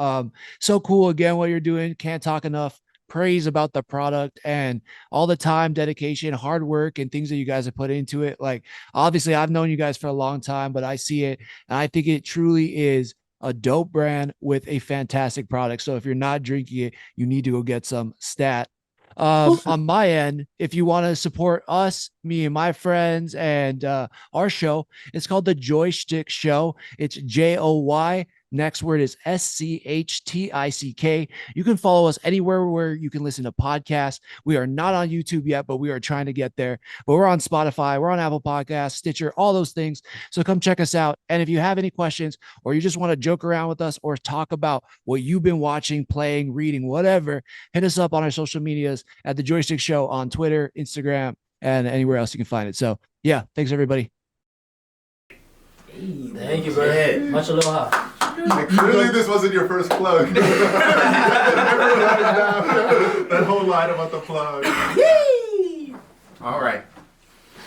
So cool again what you're doing. Can't talk enough praise about the product and all the time, dedication, hard work, and things that you guys have put into it. Like, obviously, I've known you guys for a long time, but I see it, and I think it truly is a dope brand with a fantastic product. So if you're not drinking it, you need to go get some stat. On my end, if you want to support us, me and my friends, and our show, it's called the Joy Schtick Show. It's JOY. Next word is SCHTICK. You can follow us anywhere where you can listen to podcasts. We are not on YouTube yet, but we are trying to get there. But we're on Spotify, we're on Apple Podcasts, Stitcher, all those things. So come check us out. And if you have any questions or you just want to joke around with us or talk about what you've been watching, playing, reading, whatever, hit us up on our social medias at the Joy Schtick Show on Twitter, Instagram, and anywhere else you can find it. So yeah, thanks everybody. Thank you, bro. Much aloha. Clearly, this wasn't your first plug. That whole line about the plug. All right.